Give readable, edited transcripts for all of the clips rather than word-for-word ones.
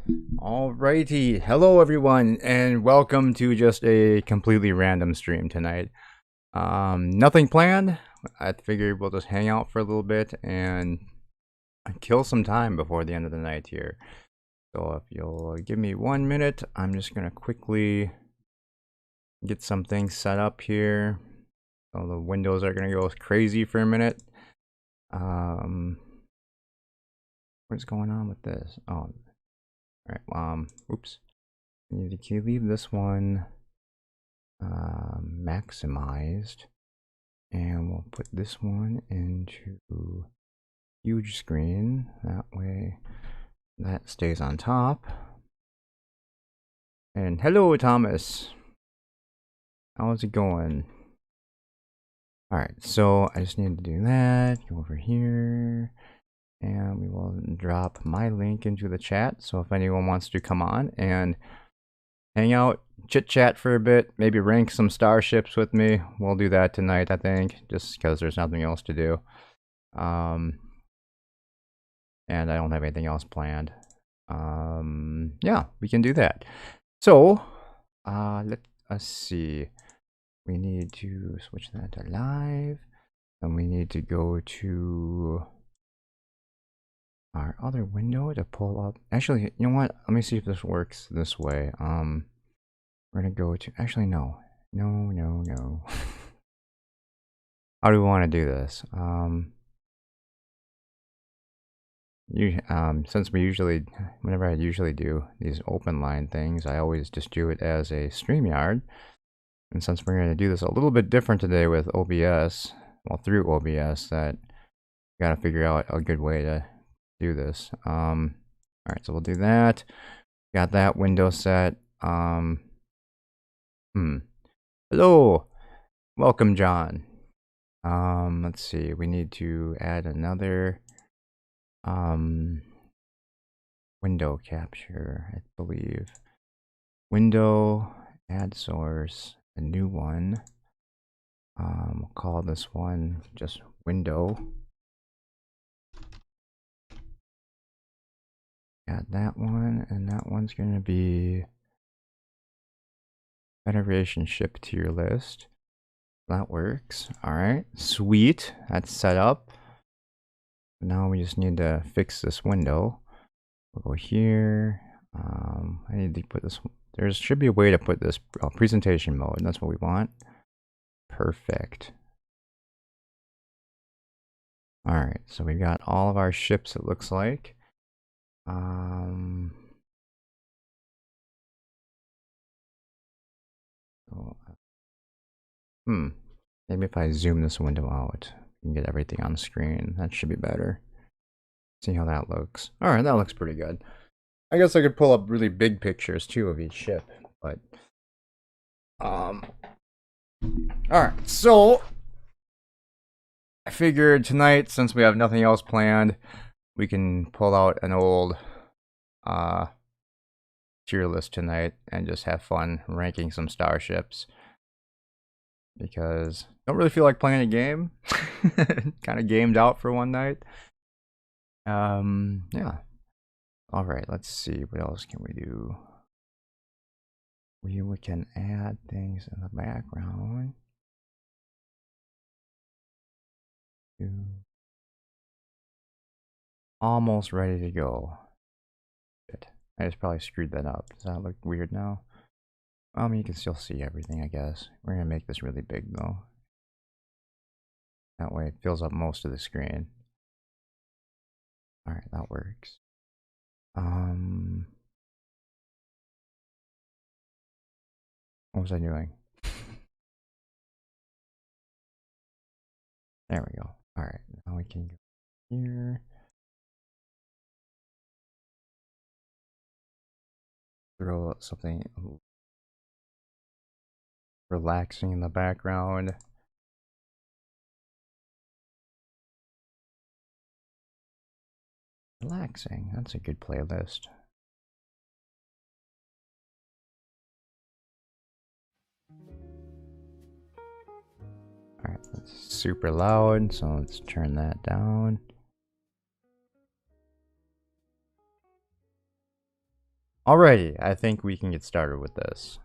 Alrighty, hello everyone, and welcome to just a completely random stream tonight. Nothing planned. I figured we'll just hang out for a little bit and kill some time before the end of the night here. So if you'll give me 1 minute, I'm just gonna quickly get some things set up here. So the windows are gonna go crazy for a minute. What's going on with this? Oh, alright, oops. I need to leave this one maximized, and we'll put this one into huge screen. That way that stays on top. And hello, Thomas. How's it going? Alright, so I just need to do that. Go over here. And we will drop my link into the chat. So if anyone wants to come on and hang out, chit chat for a bit, maybe rank some starships with me, we'll do that tonight, I think, just because there's nothing else to do. And I don't have anything else planned. Yeah, we can do that. So, let us see. We need to switch that to live, and we need to go to our other window to pull up. Actually, you know what? Let me see if this works this way. We're gonna go to, actually, no. How do we want to do this? Since we usually, whenever I usually do these open line things, I always just do it as a StreamYard. And since we're going to do this a little bit different today with OBS, well, through OBS, that got to figure out a good way to do this. All right, so we'll do that. Got that window set. Hello, welcome, John. Let's see. We need to add another window capture, I believe. Window, add source, a new one. We'll call this one just window. Add that one, and that one's going to be Federation ship tier list. That works. All right, sweet. That's set up. Now we just need to fix this window. We'll go here. I need to put this. There should be a way to put this presentation mode. That's what we want. Perfect. All right, so we got all of our ships, it looks like. Maybe if I zoom this window out, you can get everything on the screen. That should be better. See how that looks. All right, that looks pretty good. I guess I could pull up really big pictures too of each ship, but all right. So I figured tonight, since we have nothing else planned, we can pull out an old tier list tonight and just have fun ranking some starships. Because I don't really feel like playing a game. Kind of gamed out for one night. Yeah. All right, let's see. What else can we do? We can add things in the background. Almost ready to go. Shit. I just probably screwed that up. Does that look weird now? You can still see everything, I guess. We're gonna make this really big though. That way it fills up most of the screen. All right, that works. What was I doing? There we go. All right, now we can go here. Throw something relaxing in the background. Relaxing, that's a good playlist. Alright, that's super loud, so let's turn that down. Alrighty, I think we can get started with this.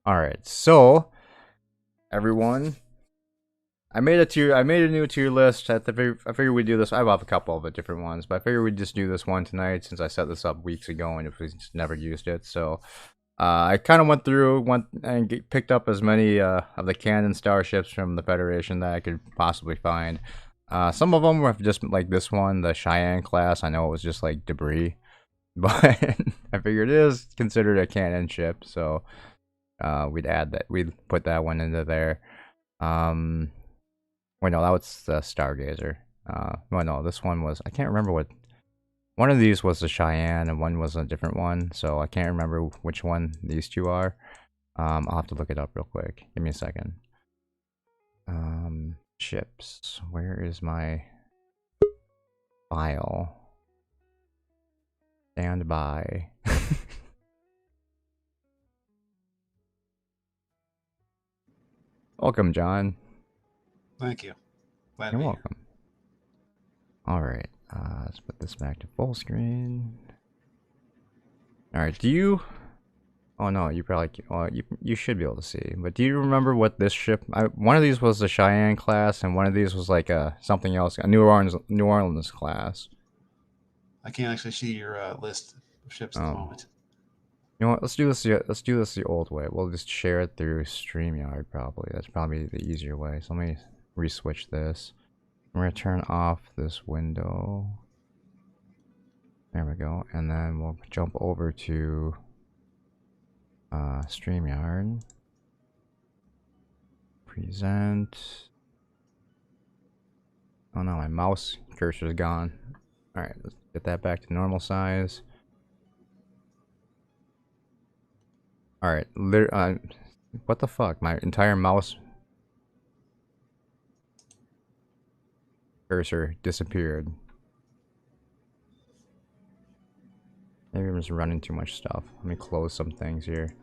Alright, so everyone, I made a new tier list. I figured we'd do this. I have a couple of different ones, but I figured we'd just do this one tonight since I set this up weeks ago and we just never used it. So I kind of went through and picked up as many of the canon starships from the Federation that I could possibly find. Some of them were just like this one, the Cheyenne class. I know it was just like debris, but I figured it is considered a canon ship, so we'd put that one into there. Wait, no, that was the Stargazer. Well, no, this one was, I can't remember what, one of these was the Cheyenne and one was a different one, so I can't remember which one these two are. I'll have to look it up real quick. Give me a second. Ships. Where is my file? Stand by. Welcome, John. Thank you. You're welcome. Alright, let's put this back to full screen. Alright, do you... Oh no, you probably... Well, you should be able to see. But do you remember what this ship... one of these was the Cheyenne class, and one of these was like something else, a New Orleans class. I can't actually see your list of ships at the moment. You know what? Let's do this the old way. We'll just share it through StreamYard probably. That's probably the easier way. So let me reswitch this. I'm gonna turn off this window. There we go. And then we'll jump over to StreamYard. Present. Oh no, my mouse cursor is gone. Alright, let's get that back to normal size. Alright, what the fuck? My entire mouse cursor disappeared. Maybe I'm just running too much stuff. Let me close some things here.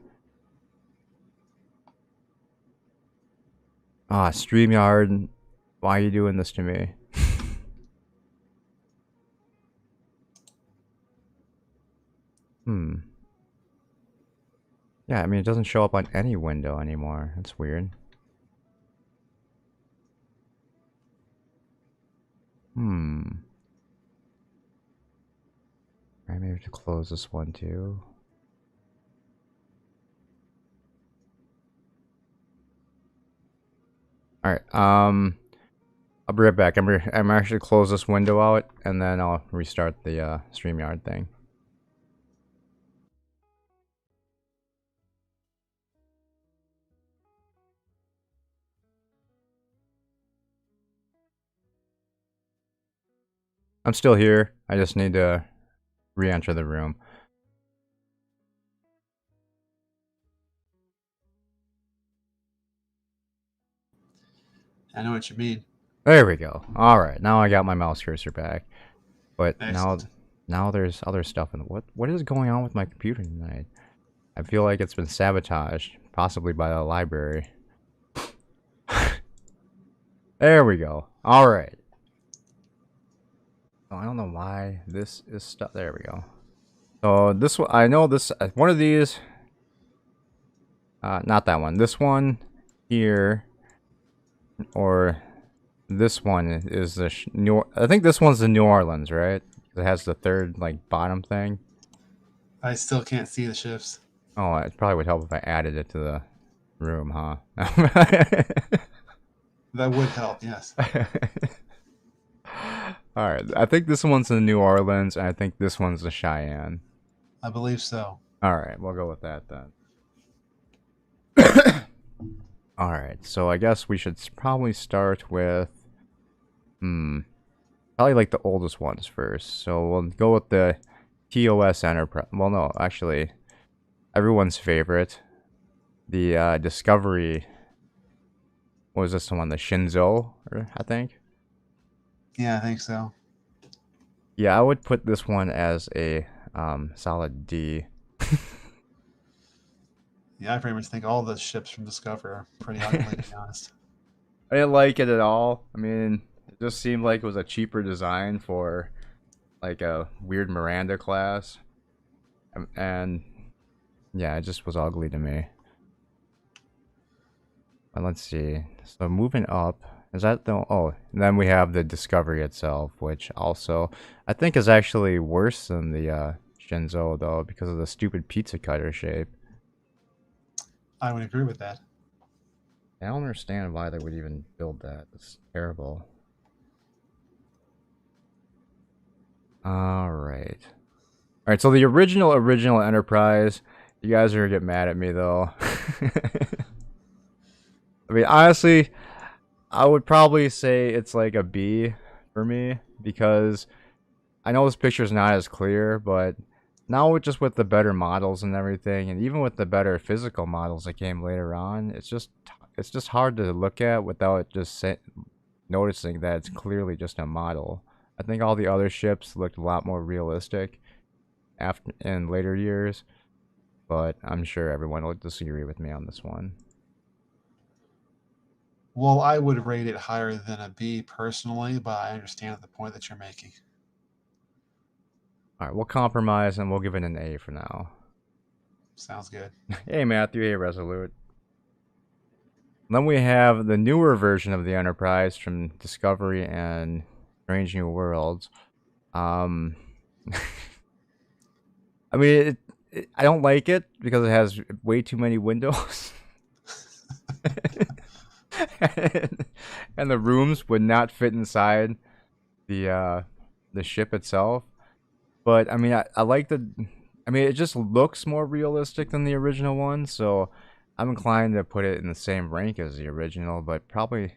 Ah, StreamYard, why are you doing this to me? Yeah, I mean, it doesn't show up on any window anymore. That's weird. Alright, maybe I have to close this one too. Alright, I'll be right back. I'm actually close this window out, and then I'll restart the StreamYard thing. I'm still here. I just need to re-enter the room. I know what you mean. There we go. Alright, now I got my mouse cursor back. But Excellent. now there's other stuff in the... What is going on with my computer tonight? I feel like it's been sabotaged, possibly by the library. There we go. Alright. Oh, I don't know why this is stuck. There we go. So this one, I know this, one of these, not that one. This one here, or this one is the I think this one's the New Orleans, right? It has the third, like, bottom thing. I still can't see the ships. Oh, it probably would help if I added it to the room, huh? That would help, yes. Alright, I think this one's the New Orleans, and I think this one's the Cheyenne. I believe so. Alright, we'll go with that then. Alright, so I guess we should probably start with... probably like the oldest ones first. So we'll go with the TOS Enterprise. Well, no, actually, everyone's favorite. The Discovery... What was this the one? The Shinzo, I think? Yeah, I think so. Yeah, I would put this one as a solid D. Yeah, I pretty much think all the ships from Discover are pretty ugly, to be honest. I didn't like it at all. I mean, it just seemed like it was a cheaper design for like a weird Miranda class. And yeah, it just was ugly to me. But let's see. So moving up, is that the... Oh, and then we have the Discovery itself, which also I think is actually worse than the Shinzo, though, because of the stupid pizza cutter shape. I would agree with that. I don't understand why they would even build that. It's terrible. Alright. Alright, so the original Enterprise, you guys are gonna get mad at me, though. I mean, honestly, I would probably say it's like a B for me, because I know this picture is not as clear, but now with the better models and everything, and even with the better physical models that came later on, it's just hard to look at without just noticing that it's clearly just a model. I think all the other ships looked a lot more realistic after in later years, but I'm sure everyone will disagree with me on this one. Well, I would rate it higher than a B personally, but I understand the point that you're making. All right, we'll compromise and we'll give it an A for now. Sounds good. Hey, Matthew. Hey, Resolute. Then we have the newer version of the Enterprise from Discovery and Strange New Worlds. I mean, I don't like it because it has way too many windows. And the rooms would not fit inside the ship itself. But I mean, I like the... I mean, it just looks more realistic than the original one, so I'm inclined to put it in the same rank as the original, but probably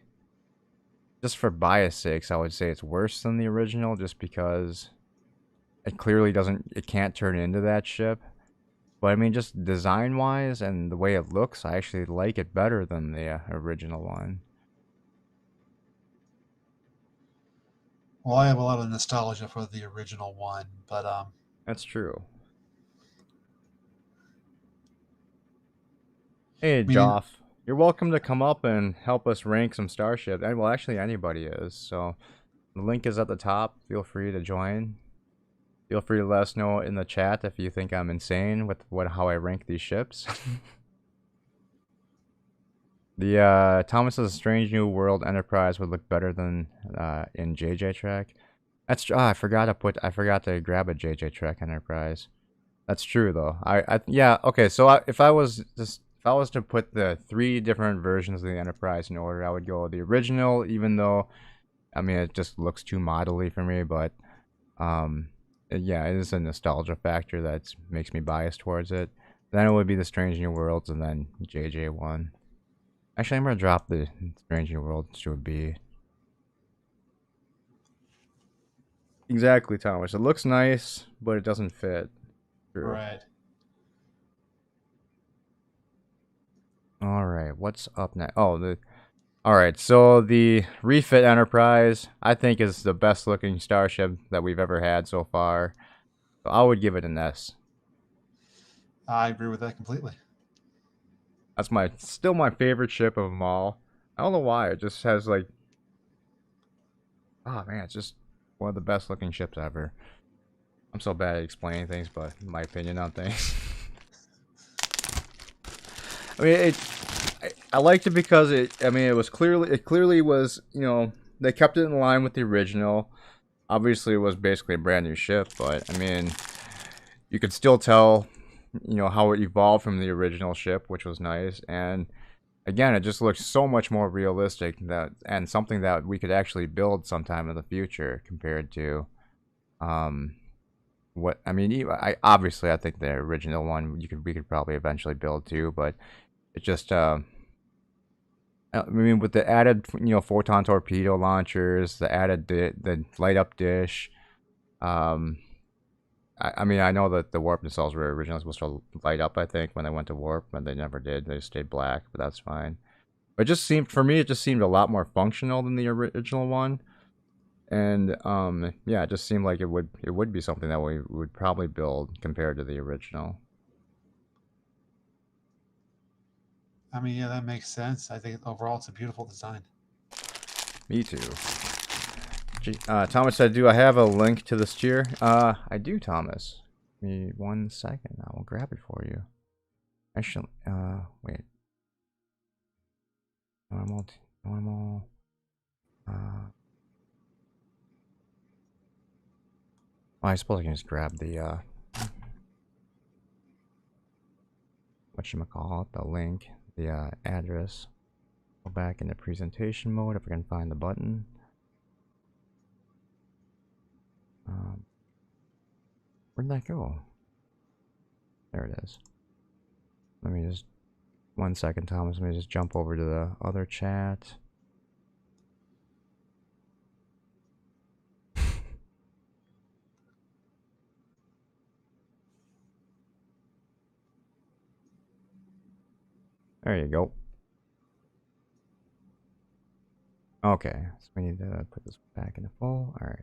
just for bias sakes, I would say it's worse than the original just because it clearly doesn't... It can't turn into that ship. But I mean, just design-wise and the way it looks, I actually like it better than the original one. Well, I have a lot of nostalgia for the original one, but That's true. Hey, I mean, Joff. You're welcome to come up and help us rank some starships. And well, actually, anybody is. So the link is at the top. Feel free to join. Feel free to let us know in the chat if you think I'm insane with how I rank these ships. The Thomas's Strange New World Enterprise would look better than in JJ Trek. That's I forgot to grab a JJ Trek Enterprise. That's true though. Yeah, okay. So if I was to put the 3 different versions of the Enterprise in order, I would go the original, even though I mean it just looks too modelly for me, but yeah, it is a nostalgia factor that makes me biased towards it. Then it would be the Strange New Worlds and then JJ1. Actually, I'm gonna drop the Strange New Worlds to a B. Exactly, Thomas. It looks nice, but it doesn't fit. True. right. All right, what's up next? Oh, all right. So the refit Enterprise, I think, is the best looking starship that we've ever had so far. So I would give it an S. I agree with that completely. That's still my favorite ship of them all. I don't know why. It just has like, oh man, it's just one of the best looking ships ever. I'm so bad at explaining things, but my opinion on things. I mean, I liked it because I mean, it clearly was, you know, they kept it in line with the original. Obviously, it was basically a brand new ship, but I mean, you could still tell, you know, how it evolved from the original ship, which was nice. And again, it just looks so much more realistic and something that we could actually build sometime in the future compared to, what I mean. Obviously I think the original one we could probably eventually build too, but it just I mean, with the added, you know, photon torpedo launchers, the added the light up dish. I mean, I know that the warp nacelles were originally supposed to light up, I think, when they went to warp, but they never did. They just stayed black, but that's fine. But it just seemed, for me, it just seemed a lot more functional than the original one. And yeah, it just seemed like it would be something that we would probably build compared to the original. I mean, yeah, that makes sense. I think overall it's a beautiful design. Me too. Thomas said, "Do I have a link to this tier?" I do, Thomas. Give me 1 second. I will grab it for you. Actually, wait. Normal. Well, I suppose I can just grab the, whatchamacallit, the link, the, address. Go back into presentation mode if I can find the button. Where'd that go? There it is. Let me just... 1 second, Thomas. Let me just jump over to the other chat. There you go. Okay, so we need to put this back into full. Alright.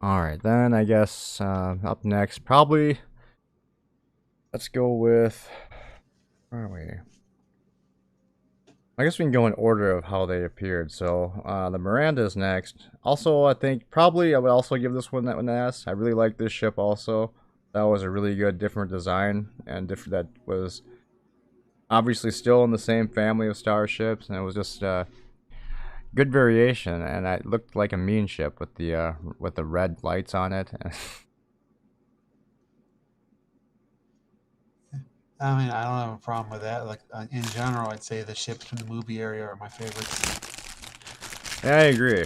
Alright, then I guess up next, probably... Let's go with... Where are we? I guess we can go in order of how they appeared. So, the Miranda is next. Also, I think probably I would also give this one an S. I really like this ship also. That was a really good, different design, and different that was obviously still in the same family of starships, and it was just good variation. And it looked like a mean ship with the red lights on it. I mean, I don't have a problem with that. Like in general, I'd say the ships from the movie area are my favorites. Yeah, I agree.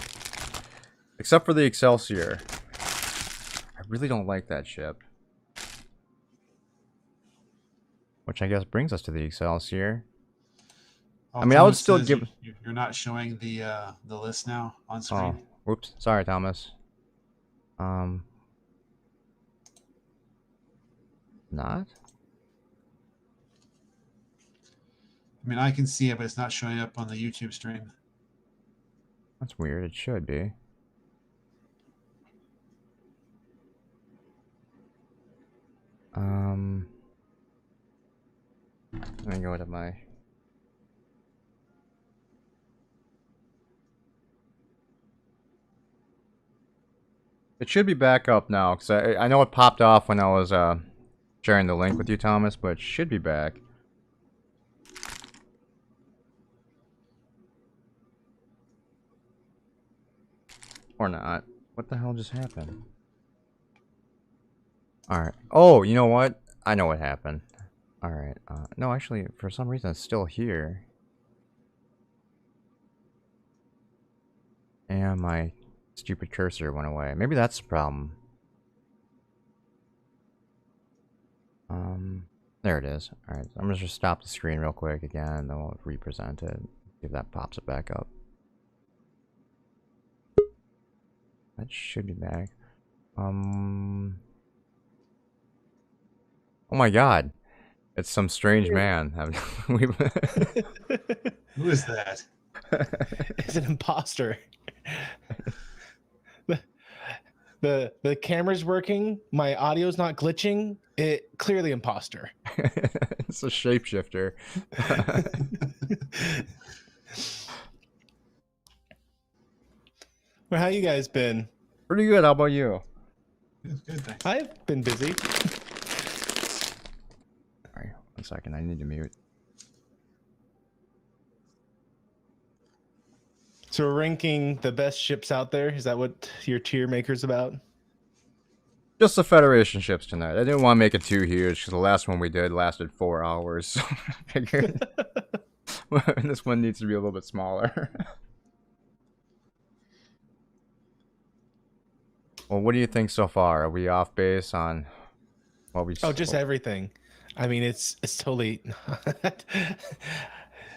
Except for the Excelsior. I really don't like that ship. Which I guess brings us to the Excelsior. Oh, I mean, I would still give... You're not showing the list now on screen? Oh, whoops. Sorry, Thomas. Not? I mean, I can see it, but it's not showing up on the YouTube stream. That's weird. It should be. Let me go to my... It should be back up now, because I know it popped off when I was sharing the link with you, Thomas, but it should be back. Or not. What the hell just happened? Alright. Oh, you know what? I know what happened. Alright. No, actually, for some reason, it's still here. And my stupid cursor went away. Maybe that's the problem. There it is. Alright, so I'm gonna just stop the screen real quick again, and then we'll represent it. See if that pops it back up. That should be back. Oh my god. It's some strange man. Who is that? It's an imposter. The camera's working. My audio's not glitching. It clearly imposter. It's a shapeshifter. Well, how you guys been? Pretty good. How about you? Good, thanks. I've been busy. Alright, 1 second. I need to mute. So we're ranking the best ships out there. Is that what your tier maker's about? Just the Federation ships tonight. I didn't want to make it too huge because the last one we did lasted 4 hours. So I figured this one needs to be a little bit smaller. Well, what do you think so far? Are we off base on what we... Oh, just everything. I mean, it's totally...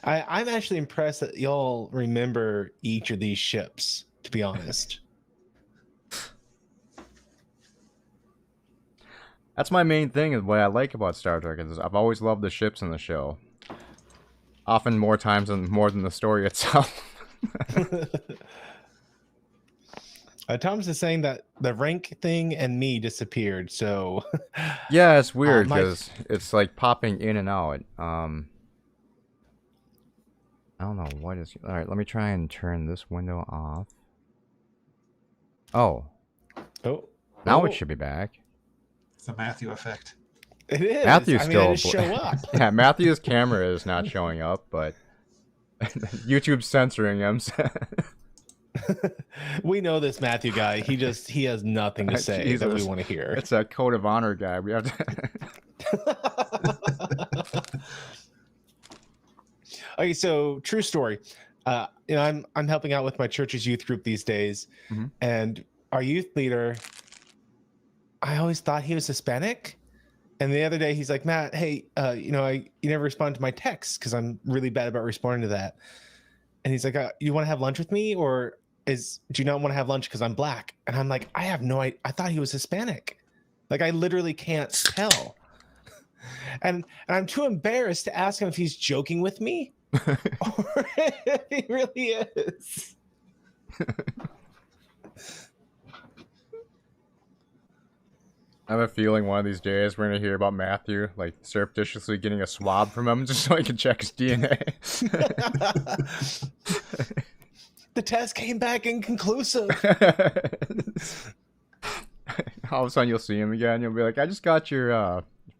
I'm actually impressed that y'all remember each of these ships, to be honest. That's my main thing, is what I like about Star Trek, is I've always loved the ships in the show. Often more times than more than the story itself. Thomas is saying that the rank thing and me disappeared, so... Yeah, it's weird, because it's like popping in and out. I don't know what is... Alright, let me try and turn this window off. Oh. Oh. Now it should be back. the Matthew effect. It is. Matthew's I mean, I still just show up. Yeah, Matthew's camera is not showing up, but YouTube's censoring him. We know this Matthew guy. He has nothing to say that we Jesus. want to hear. It's a code of honor guy. We have to. Okay, so true story. I'm helping out with my church's youth group these days, Mhm. and our youth leader, I always thought he was Hispanic, and the other day he's like, Matt, hey, you never respond to my texts because I'm really bad about responding to that, and he's like, you want to have lunch with me, or do you not want to have lunch because I'm black? And I'm like, I have no idea. I thought he was Hispanic. Like, I literally can't tell. And I'm too embarrassed to ask him if he's joking with me or if he really is. I have a feeling one of these days we're gonna hear about Matthew like surreptitiously getting a swab from him just so he can check his DNA. The test came back inconclusive. All of a sudden you'll see him again. You'll be like, "I just got your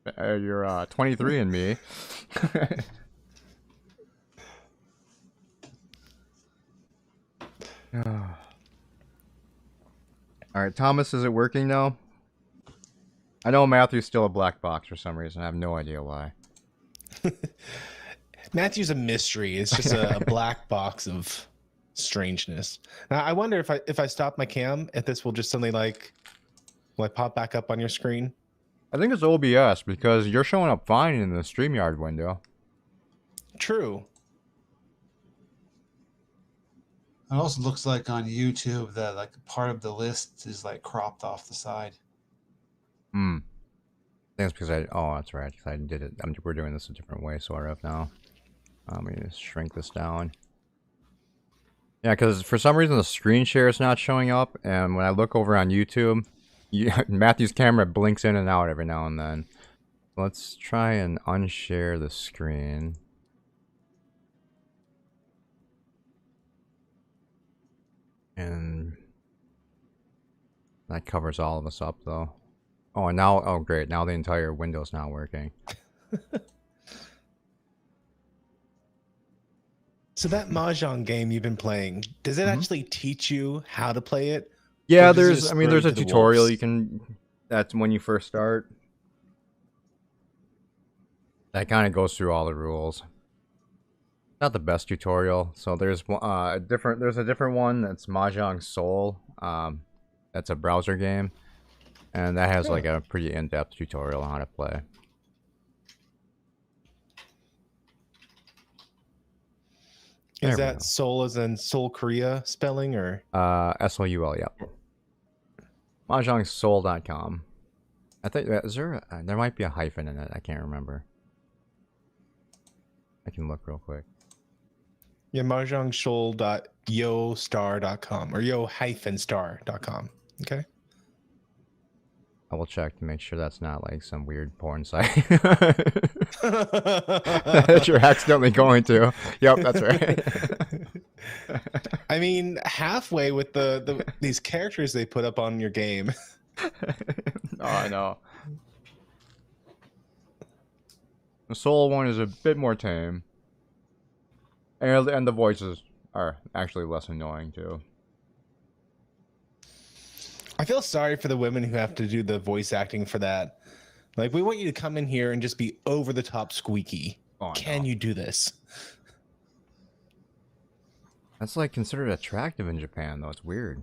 23andMe." All right, Thomas, is it working now? I know Matthew's still a black box for some reason. I have no idea why. Matthew's a mystery. It's just a black box of strangeness. Now, I wonder if I stop my cam, if this will just suddenly will I pop back up on your screen? I think it's OBS because you're showing up fine in the StreamYard window. True. It also looks like on YouTube that like part of the list is like cropped off the side. Hmm. I think it's because oh, that's right. Because I did it. We're doing this a different way, sort of now. Let me just shrink this down. Yeah, because for some reason the screen share is not showing up, and when I look over on YouTube, Matthew's camera blinks in and out every now and then. Let's try and unshare the screen. And that covers all of us up, though. Oh, and now, oh great, now the entire window's not working. So that Mahjong game you've been playing, does it actually teach you how to play it? Yeah, Or does it there's, just I mean, throw there's you a to the tutorial wolves? you can, that's when you first start. That kind of goes through all the rules. Not the best tutorial, so there's a different one that's Mahjong Soul. That's a browser game, and that has like a pretty in-depth tutorial on how to play. There Is we that go. Seoul as in Seoul Korea spelling, or SOUL, yep. MahjongSoul.com. I think there might be a hyphen in it. I can't remember. I can look real quick. yeah, mahjongshoal.yostar.com or yo-star.com. Okay. I will check to make sure that's not like some weird porn site that you're accidentally going to. Yep, that's right. I mean, halfway with these characters they put up on your game. Oh, I know. The Soul one is a bit more tame. And the voices are actually less annoying, too. I feel sorry for the women who have to do the voice acting for that. Like, we want you to come in here and just be over the top squeaky. Oh, I Can know. you do this? That's like considered attractive in Japan, though. It's weird.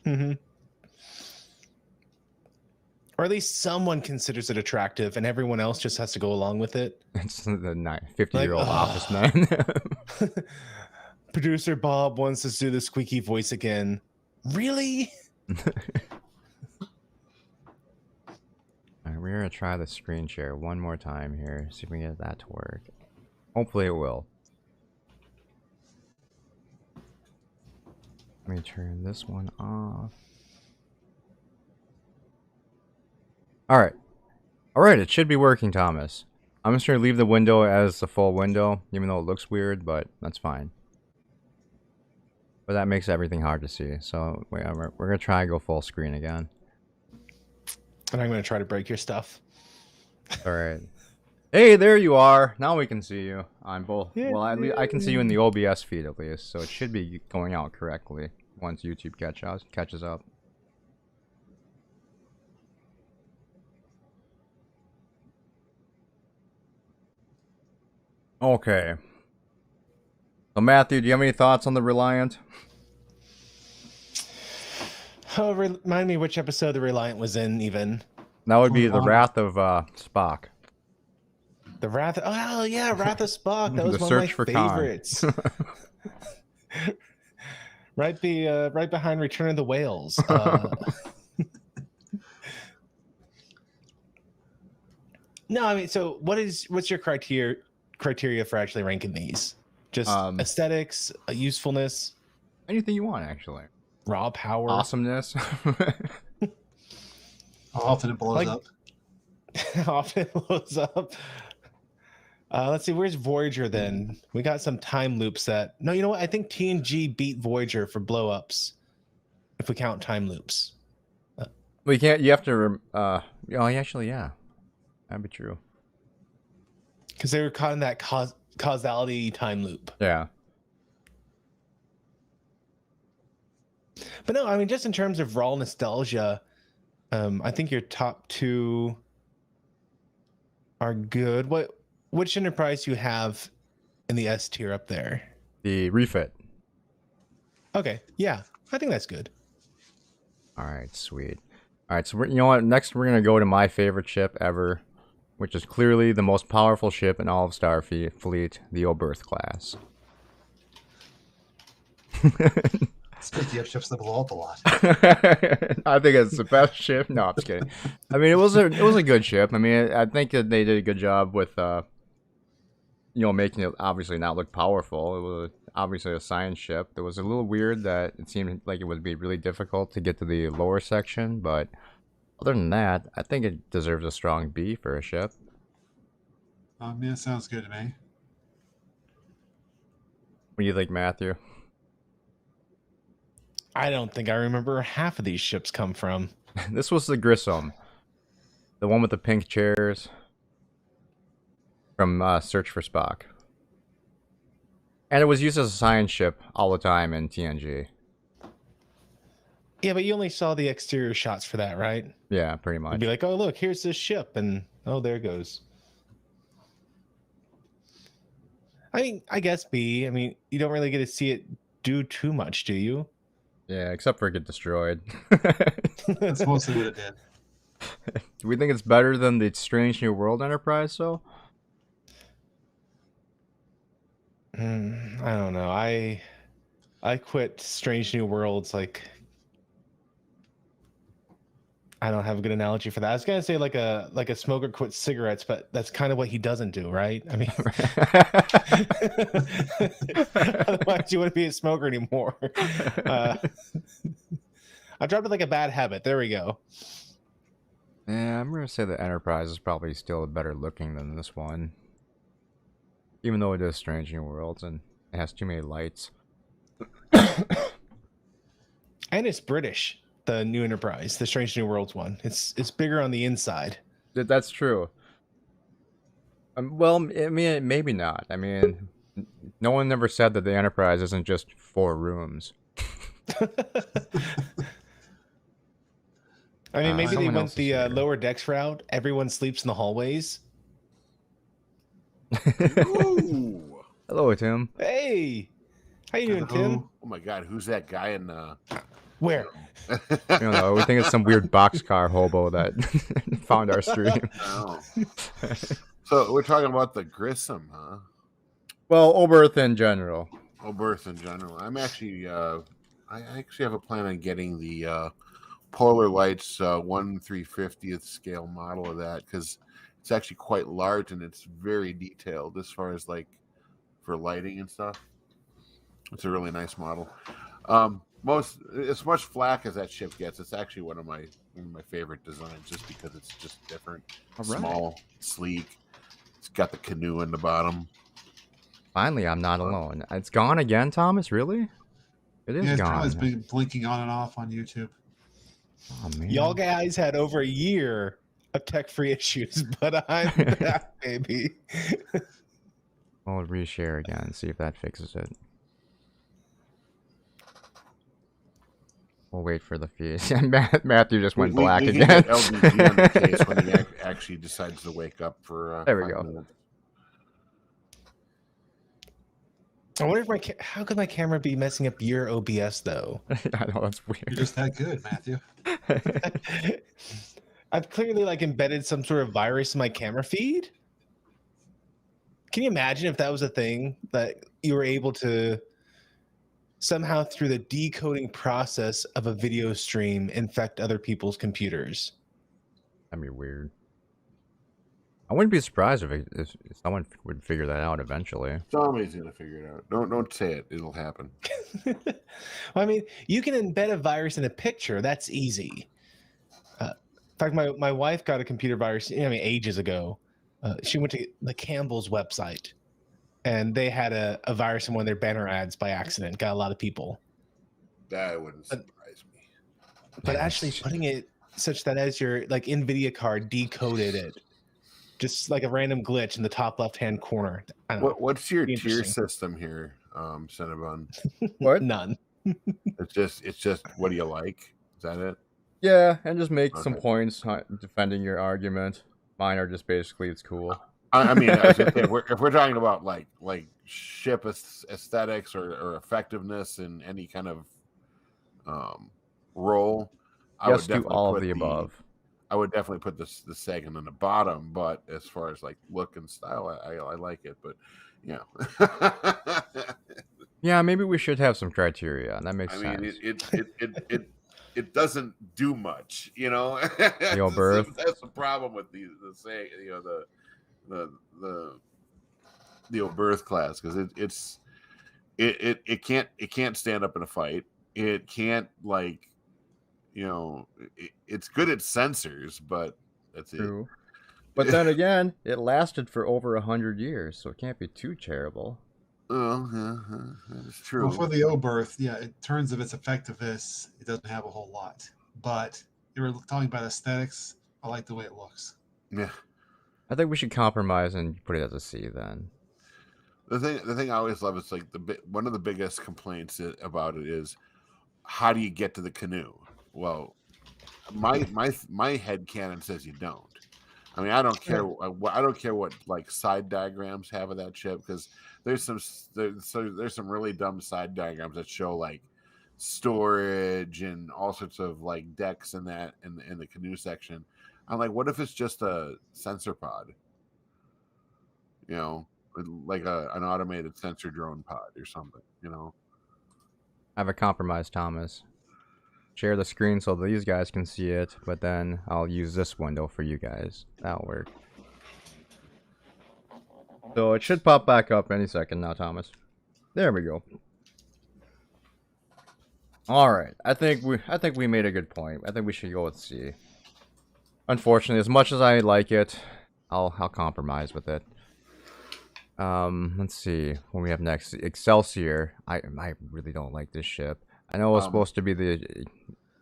Mm-hmm. Or at least someone considers it attractive and everyone else just has to go along with it. It's the 50-year-old Like, office man. Producer Bob wants us to do the squeaky voice again. Really? Alright, we're gonna try the screen share one more time here. See if we can get that to work. Hopefully it will. Let me turn this one off. Alright. Alright, it should be working, Thomas. I'm just gonna leave the window as the full window, even though it looks weird, but that's fine. But that makes everything hard to see, so we're gonna try and go full screen again. And I'm going to try to break your stuff. All right. Hey, there you are. Now we can see you on both. Yeah. Well, I can see you in the OBS feed at least, so it should be going out correctly once YouTube catches up. Okay. So Matthew, do you have any thoughts on the Reliant? Oh, remind me which episode the Reliant was in, even. That would be the Wrath of Spock. The Wrath. Oh yeah, Wrath of Spock. That was The one of my Search for Khan. favorites. right behind Return of the Whales. No, I mean, so what's your criteria for actually ranking these? Just aesthetics, usefulness, Anything you want, actually. raw power, Awesomeness. How often it blows up. How often it blows up. Let's see, where's Voyager then? We got some time loops that... No, you know what? I think TNG beat Voyager for blow-ups, if we count time loops. Well, you can't. You have to. Actually, yeah, that'd be true. Because they were caught in that causality time loop. Yeah. But no, I mean, just in terms of raw nostalgia, I think your top two are good. Which Enterprise do you have in the S tier up there? The refit. Okay, yeah, I think that's good. All right, sweet. All right, so you know what? Next, we're gonna go to my favorite ship ever, which is clearly the most powerful ship in all of Starfleet, the Oberth class. Speaking of ships that blow up a lot. I think it's the best ship. No, I'm just kidding. I mean, it was a good ship. I mean, I think that they did a good job with making it obviously not look powerful. It was obviously a science ship. It was a little weird that it seemed like it would be really difficult to get to the lower section, but other than that, I think it deserves a strong B for a ship. Yeah, sounds good to me. What do you think, Matthew? I don't think I remember where half of these ships come from. This was the Grissom. The one with the pink chairs. From Search for Spock. And it was used as a science ship all the time in TNG. Yeah, but you only saw the exterior shots for that, right? Yeah, pretty much. You'd be like, oh, look, here's this ship, and oh, there it goes. I mean, I guess B. I mean, you don't really get to see it do too much, do you? Yeah, except for it get destroyed. That's mostly what it did. Do we think it's better than the Strange New World Enterprise, though? I don't know. I quit Strange New Worlds like... I don't have a good analogy for that. I was gonna say like a smoker quits cigarettes, but that's kind of what he doesn't do, right? I mean, otherwise you wouldn't be a smoker anymore. I dropped it like a bad habit. There we go. Yeah, I'm gonna say the Enterprise is probably still better looking than this one, even though it is Strange New Worlds and it has too many lights. And it's British. The new Enterprise, the Strange New Worlds one. It's bigger on the inside. That's true. Well, I mean, maybe not. I mean, no one ever said that the Enterprise isn't just 4 rooms. I mean, maybe they Someone went else is the here. lower decks route. Everyone sleeps in the hallways. Ooh. Hello, Tim. Hey, how you doing, Tim? Oh my God, who's that guy in? Where? You don't know. We think it's some weird boxcar hobo that found our stream. No. So we're talking about the Grissom, huh? Well, Oberth in general. Oberth in general. I'm actually, I actually have a plan on getting the Polar Lights 1/350th scale model of that because it's actually quite large and it's very detailed as far as like for lighting and stuff. It's a really nice model. As much flack as that ship gets, it's actually one of my favorite designs just because it's just different. All right. Small, sleek. It's got the canoe in the bottom. Finally, I'm not alone. It's gone again, Thomas? Really? It is Yeah, it's gone. always been blinking on and off on YouTube. Oh man. Y'all guys had over a year of tech-free issues, but I'm back, baby. We'll reshare again and see if that fixes it. We'll wait for the feed. Matthew just went black we again. can get LDG on the case when he actually decides to wake up for. There we 5 go. minutes. I wonder if how could my camera be messing up your OBS though? I know that's You're weird. just that good, Matthew. I've clearly like embedded some sort of virus in my camera feed. Can you imagine if that was a thing that you were able to somehow through the decoding process of a video stream infect other people's computers? That'd be weird. I wouldn't be surprised if someone would figure that out eventually. Somebody's gonna figure it out. Don't say it. It'll happen. Well, I mean, you can embed a virus in a picture. That's easy. In fact, my wife got a computer virus, ages ago. She went to the Campbell's website, and they had a virus in one of their banner ads by accident. Got a lot of people. That wouldn't surprise me. But actually putting it such that as your like NVIDIA card decoded it, just like a random glitch in the top left-hand corner. I don't know. What's your Be tier interesting. system here, Cinnabon? What? None. It's just what do you like? Is that it? Yeah, and just make some Okay. points defending your argument. Mine are just basically it's cool. I mean, I was gonna say, if we're talking about like ship aesthetics or effectiveness in any kind of role, I Yes would to definitely all of put the above. I would definitely put the second in the bottom, but as far as like look and style, I like it. But you know, Yeah, maybe we should have some criteria, and that makes I sense. mean, it doesn't do much, you know. Yo, Birth. That's the problem with the say, you know, the old Birth class, because it can't stand up in a fight. It can't, like, you know, it's good at sensors, but that's True. But then again, it lasted for over 100 years, so it can't be too terrible. Oh, that's true. Well, for the O-Birth, yeah, in terms of its effectiveness, it doesn't have a whole lot. But you were talking about aesthetics. I like the way it looks. Yeah. I think we should compromise and put it as a C then. The thing I always love is like one of the biggest complaints about it is, how do you get to the canoe? Well, my head canon says you don't. I mean, I don't care. I don't care what like side diagrams have of that ship, because there's some really dumb side diagrams that show like storage and all sorts of like decks in that in the canoe section. I'm like, what if it's just a sensor pod? You know, like an automated sensor drone pod or something. You know. I have a compromise, Thomas. Share the screen so these guys can see it, but then I'll use this window for you guys. That'll work. So it should pop back up any second now, Thomas. There we go. All right, I think we made a good point. I think we should go with C. Unfortunately, as much as I like it, I'll compromise with it. Let's see what we have next. Excelsior. I really don't like this ship. I know it's supposed to be the.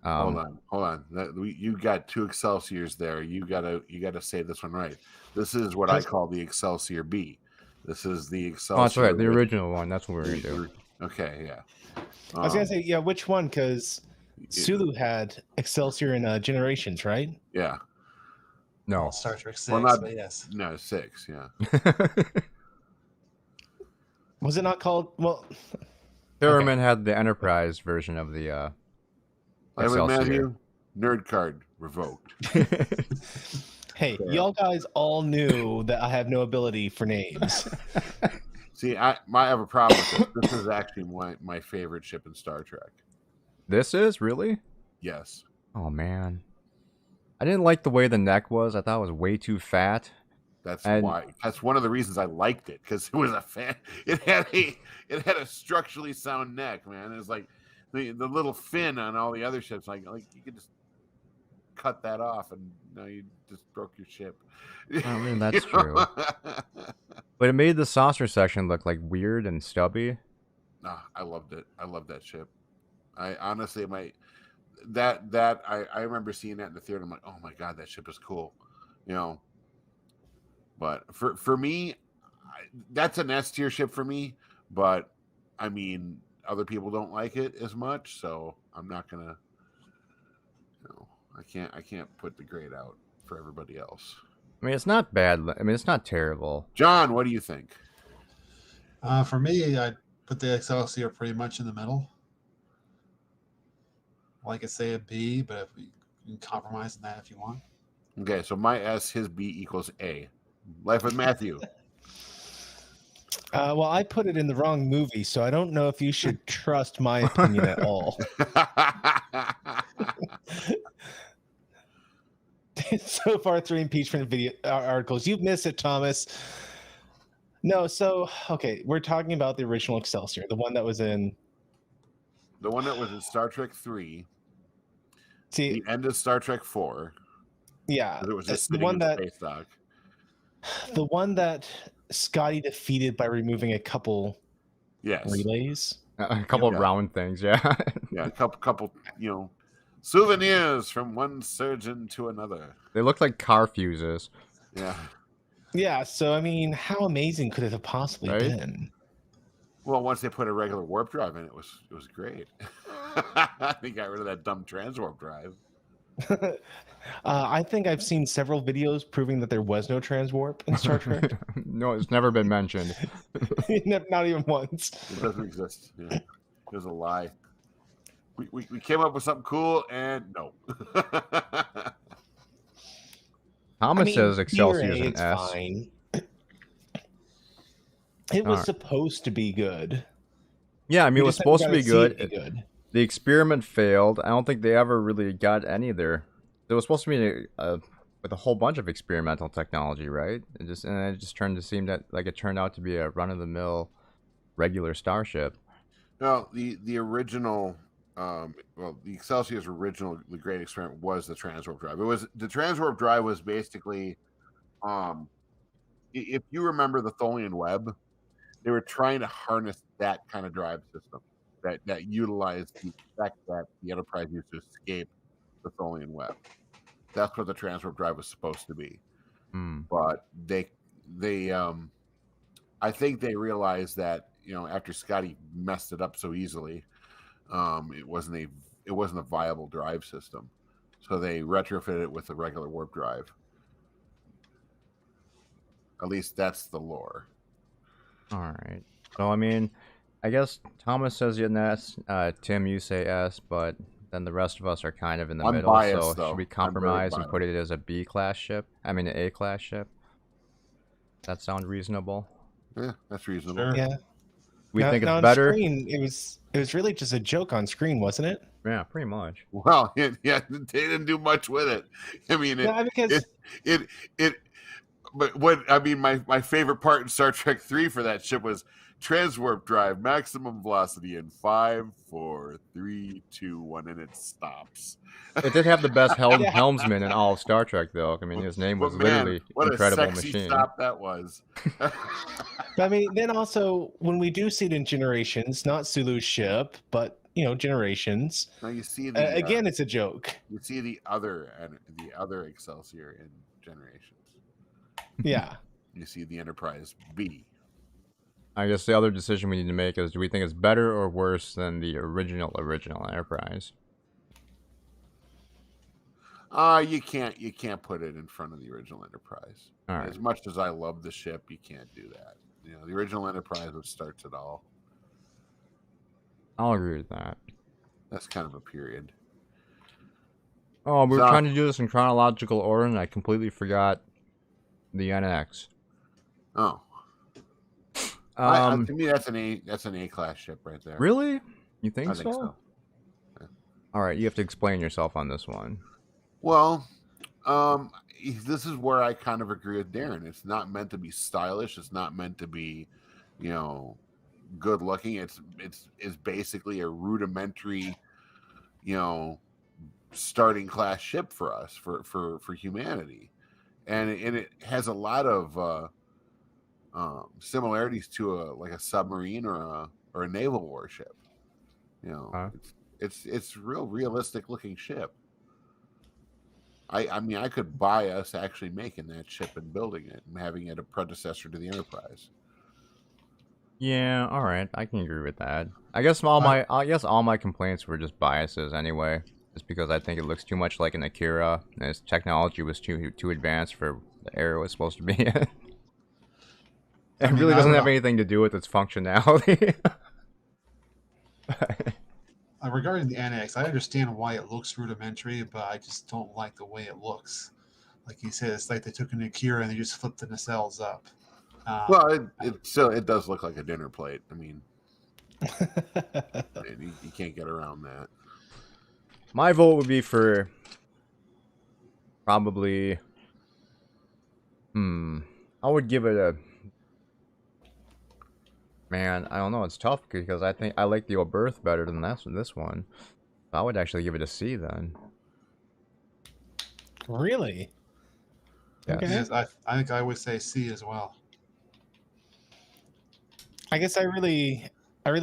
Hold on. You got two Excelsiors there. You gotta say this one right. This is what I call the Excelsior B. This is the Excelsior. Oh, that's right. The original one. That's what we're gonna do. Okay, yeah. I was gonna say, yeah, which one? Because Sulu had Excelsior in Generations, right? Yeah. No. Star Trek 6, Well, not but yes. no 6. Yeah. Was it not called? Well, Pyramid had the Enterprise version of the Ivan Excelsior. Matthew, nerd card revoked. hey, Yeah. y'all guys all knew that I have no ability for names. See, I have a problem with this. This is actually my favorite ship in Star Trek. This is really? Yes. Oh man, I didn't like the way the neck was. I thought it was way too fat. That's And- why. That's one of the reasons I liked it, because it was a fan. It had a structurally sound neck, man. It was like the little fin on all the other ships. Like you could just cut that off, and now you just broke your ship. I mean, that's You know? true. But it made the saucer section look like weird and stubby. Nah, I loved it. I loved that ship. I honestly I remember seeing that in the theater. I'm like, oh my god, that ship is cool, you know. But for me, that's an S tier ship for me. But I mean, other people don't like it as much, so I'm not gonna. You know, I can't put the grade out for everybody else. I mean, it's not bad. I mean, it's not terrible. John, what do you think? For me, I'd put the Excelsior pretty much in the middle. Like I say a B, but if you can compromise on that if you want. Okay, so my S, his B equals A. Life with Matthew. Well, I put it in the wrong movie, so I don't know if you should trust my opinion at all. So far, 3 impeachment video articles. You've missed it, Thomas. No, so okay, we're talking about the original Excelsior, the one that was in. The one that was in Star Trek 3. See, The end of Star Trek 4. yeah, It was just the sitting one in that space dock. the one that Scotty defeated by removing a couple Yes. relays. A couple Yeah. of round things, yeah. Yeah, a couple, souvenirs from one surgeon to another. They look like car fuses. Yeah. Yeah, so I mean, how amazing could it have possibly Right? been? Well, once they put a regular warp drive in, it was great. They got rid of that dumb transwarp drive. I think I've seen several videos proving that there was no transwarp in Star Trek. No, it's never been mentioned. Not even once. It doesn't exist. Yeah. It was a lie. We came up with something cool, and no. Thomas says Excelsior is theory, an it's S. fine. It was Alright. supposed to be good. Yeah, I mean, it We was just haven't supposed to gotta be see good. it be good. The experiment failed. I don't think they ever really got any of their. It was supposed to be with a whole bunch of experimental technology, right? It just turned to seem that like it turned out to be a run of the mill regular starship. No, the original, the Excelsior's original, the great experiment was the transwarp drive. The transwarp drive was basically, if you remember the Tholian web, they were trying to harness that kind of drive system that utilized the fact that the Enterprise used to escape the Tholian web. That's what the transwarp drive was supposed to be. But they I think they realized that after Scotty messed it up so easily, it wasn't a viable drive system, so they retrofitted it with a regular warp drive. At least that's the lore. All right. So I mean, I guess Thomas says an S. Tim, you say S, but then the rest of us are kind of in the I'm middle. biased, so though. should we I'm very compromise and biased. put it as a B class ship? I mean, an A class ship. That sound reasonable? Yeah, that's reasonable. Sure. Yeah. We think now it's on better. Screen, it was really just a joke on screen, wasn't it? Yeah, pretty much. Well, yeah, they didn't do much with it. I mean, Yeah, because But what I mean, my favorite part in Star Trek 3 for that ship was transwarp drive, maximum velocity in 5, 4, 3, 2, 1, and it stops. It did have the best Yeah. helmsman in all of Star Trek, though. I mean, his name was But man, literally what Incredible a sexy Machine. stop that was. I mean, then also when we do see it in Generations, not Sulu's ship, but Generations. Now you see the Again, it's a joke. you see the other Excelsior in Generations. Yeah. You see the Enterprise B. I guess the other decision we need to make is: do we think it's better or worse than the original Enterprise? You can't put it in front of the original Enterprise. All right. As much as I love the ship, you can't do that. The original Enterprise, which starts it all. I'll agree with that. That's kind of a period. Oh, we were So- trying to do this in chronological order, and I completely forgot the NX. Oh, to me, that's an A class ship right there. Really? You think I think so? so. All right, you have to explain yourself on this one. Well, this is where I kind of agree with Darren. It's not meant to be stylish. It's not meant to be, good looking. It's basically a rudimentary, starting class ship for us for humanity, and it has a lot of similarities to a submarine or a naval warship. It's real realistic looking ship. I mean, I could buy us actually making that ship and building it and having it a predecessor to the Enterprise. Yeah, all right, I can agree with that. I guess all my complaints were just biases anyway, just because I think it looks too much like an Akira, and its technology was too advanced for the era it was supposed to be in. It I mean, really I doesn't don't have know. anything to do with its functionality. Regarding the Annex, I understand why it looks rudimentary, but I just don't like the way it looks. Like you said, it's like they took an Akira and they just flipped the nacelles up. Well, it does look like a dinner plate. I mean, you can't get around that. My vote would be for probably. I would give it a. Man, I don't know. It's tough because I think I like the Oberth better than this one. I would actually give it a C then. Really? Yes. Okay. Yes, I think I would say C as well. I guess I really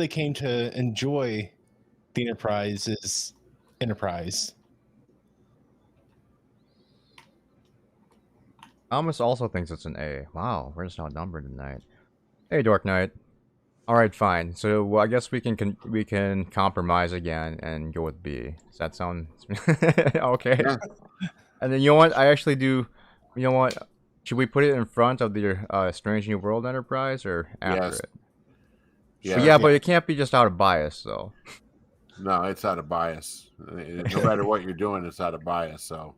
came to enjoy the Enterprise's Enterprise. Thomas also thinks it's an A. Wow, we're just outnumbered tonight. Hey, Dork Knight. All right, fine. So well, I guess we can compromise again and go with B. Does that sound okay? Yeah. And then you know what? I actually do. You know what? Should we put it in front of the Strange New World Enterprise or after Yes. it? Yeah, But it can't be just out of bias, though. No, it's out of bias. No matter what you're doing, it's out of bias. So,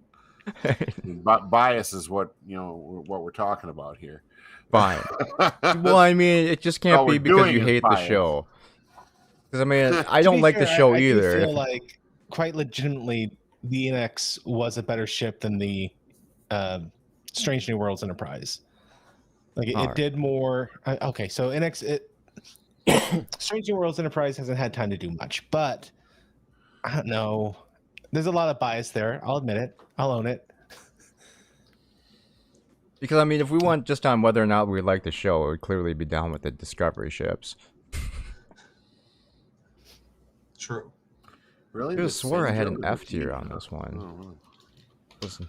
bias is what what we're talking about here. Fine. Well, I mean, it just can't All be we're because doing you is hate bias. the show. Because I mean, I To don't be like the fair, show I do either. feel like quite legitimately the NX was a better ship than the Strange New Worlds Enterprise. Like it Alright. did more. Okay, so NX Strange New Worlds Enterprise hasn't had time to do much, but I don't know. There's a lot of bias there. I'll admit it. I'll own it. Because I mean, if we went just on whether or not we like the show, it would clearly be down with the Discovery ships. True. Really? I could have swore I had an Sinjo F is a tier G? on this one. Oh, wow. Listen,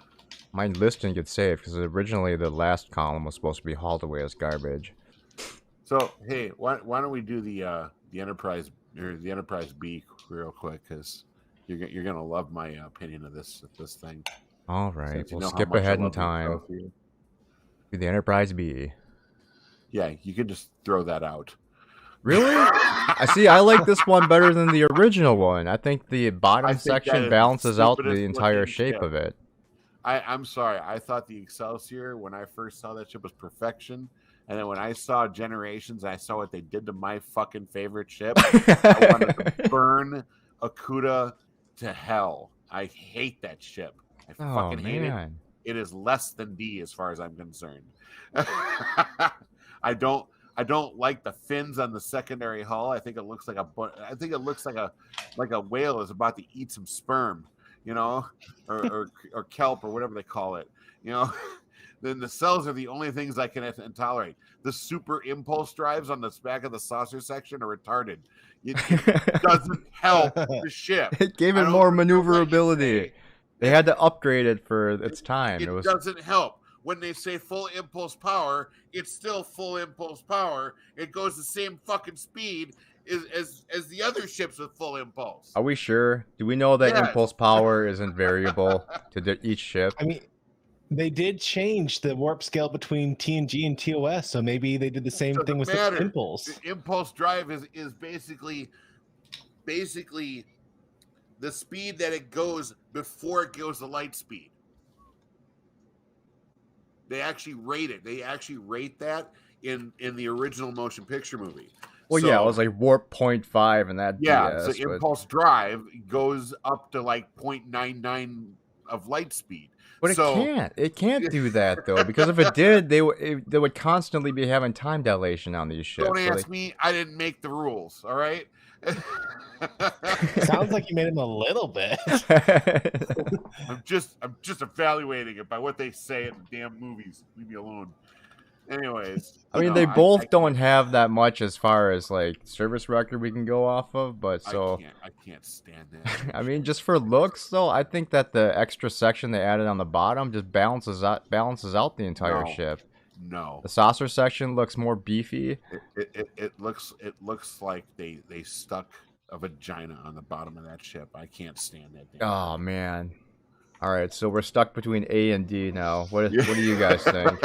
my list didn't get saved because originally the last column was supposed to be hauled away as garbage. So hey, why don't we do the Enterprise or the Enterprise B real quick because you're gonna love my opinion of this thing. All right, Since you we'll know how skip much I ahead in love the time Excelsior. to the Enterprise B. Yeah, you could just throw that out. Really? I see. I like this one better than the original one. I think the I bottom think that is section the balances out the stupidest entire looking shape ship. of it. I'm sorry. I thought the Excelsior, when I first saw that ship, was perfection. And then when I saw Generations, I saw what they did to my fucking favorite ship. I wanted to burn Akuta to hell. I hate that ship. I Oh fucking hate it. man. It is less than D as far as I'm concerned. I don't like the fins on the secondary hull. I think it looks like a whale is about to eat some sperm, or kelp or whatever they call it. Then the cells are the only things I can tolerate. The super impulse drives on the back of the saucer section are retarded. It doesn't help the ship. It gave I it don't more care what you maneuverability. say. They had to upgrade it for its time. It doesn't help. When they say full impulse power, it's still full impulse power. It goes the same fucking speed as the other ships with full impulse. Are we sure? Do we know that Yes. impulse power isn't variable to each ship? I mean, they did change the warp scale between TNG and TOS, so maybe they did the same Doesn't thing with matter. the impulse. The impulse drive is basically the speed that it goes before it goes to light speed. They actually rate it. They actually rate that in the original motion picture movie. Well, yeah, it was like warp 0.5 and that. Yeah, BS, so but- impulse drive goes up to like 0.99 of light speed. But it can't do that though, because if it did, they would constantly be having time dilation on these ships. Don't so ask me. I didn't make the rules. All right. Sounds like you made him a little bit. I'm just evaluating it by what they say in the damn movies. Leave me alone. Anyways, I mean, they both don't have that much as far as like service record we can go off of, but so I can't stand that. I mean, just for looks though, I think that the extra section they added on the bottom just balances out the entire No. ship. No, The saucer section looks more beefy. it looks like they stuck a vagina on the bottom of that ship. I can't stand that thing. Oh man. All right, so we're stuck between A and D now. What do you guys think?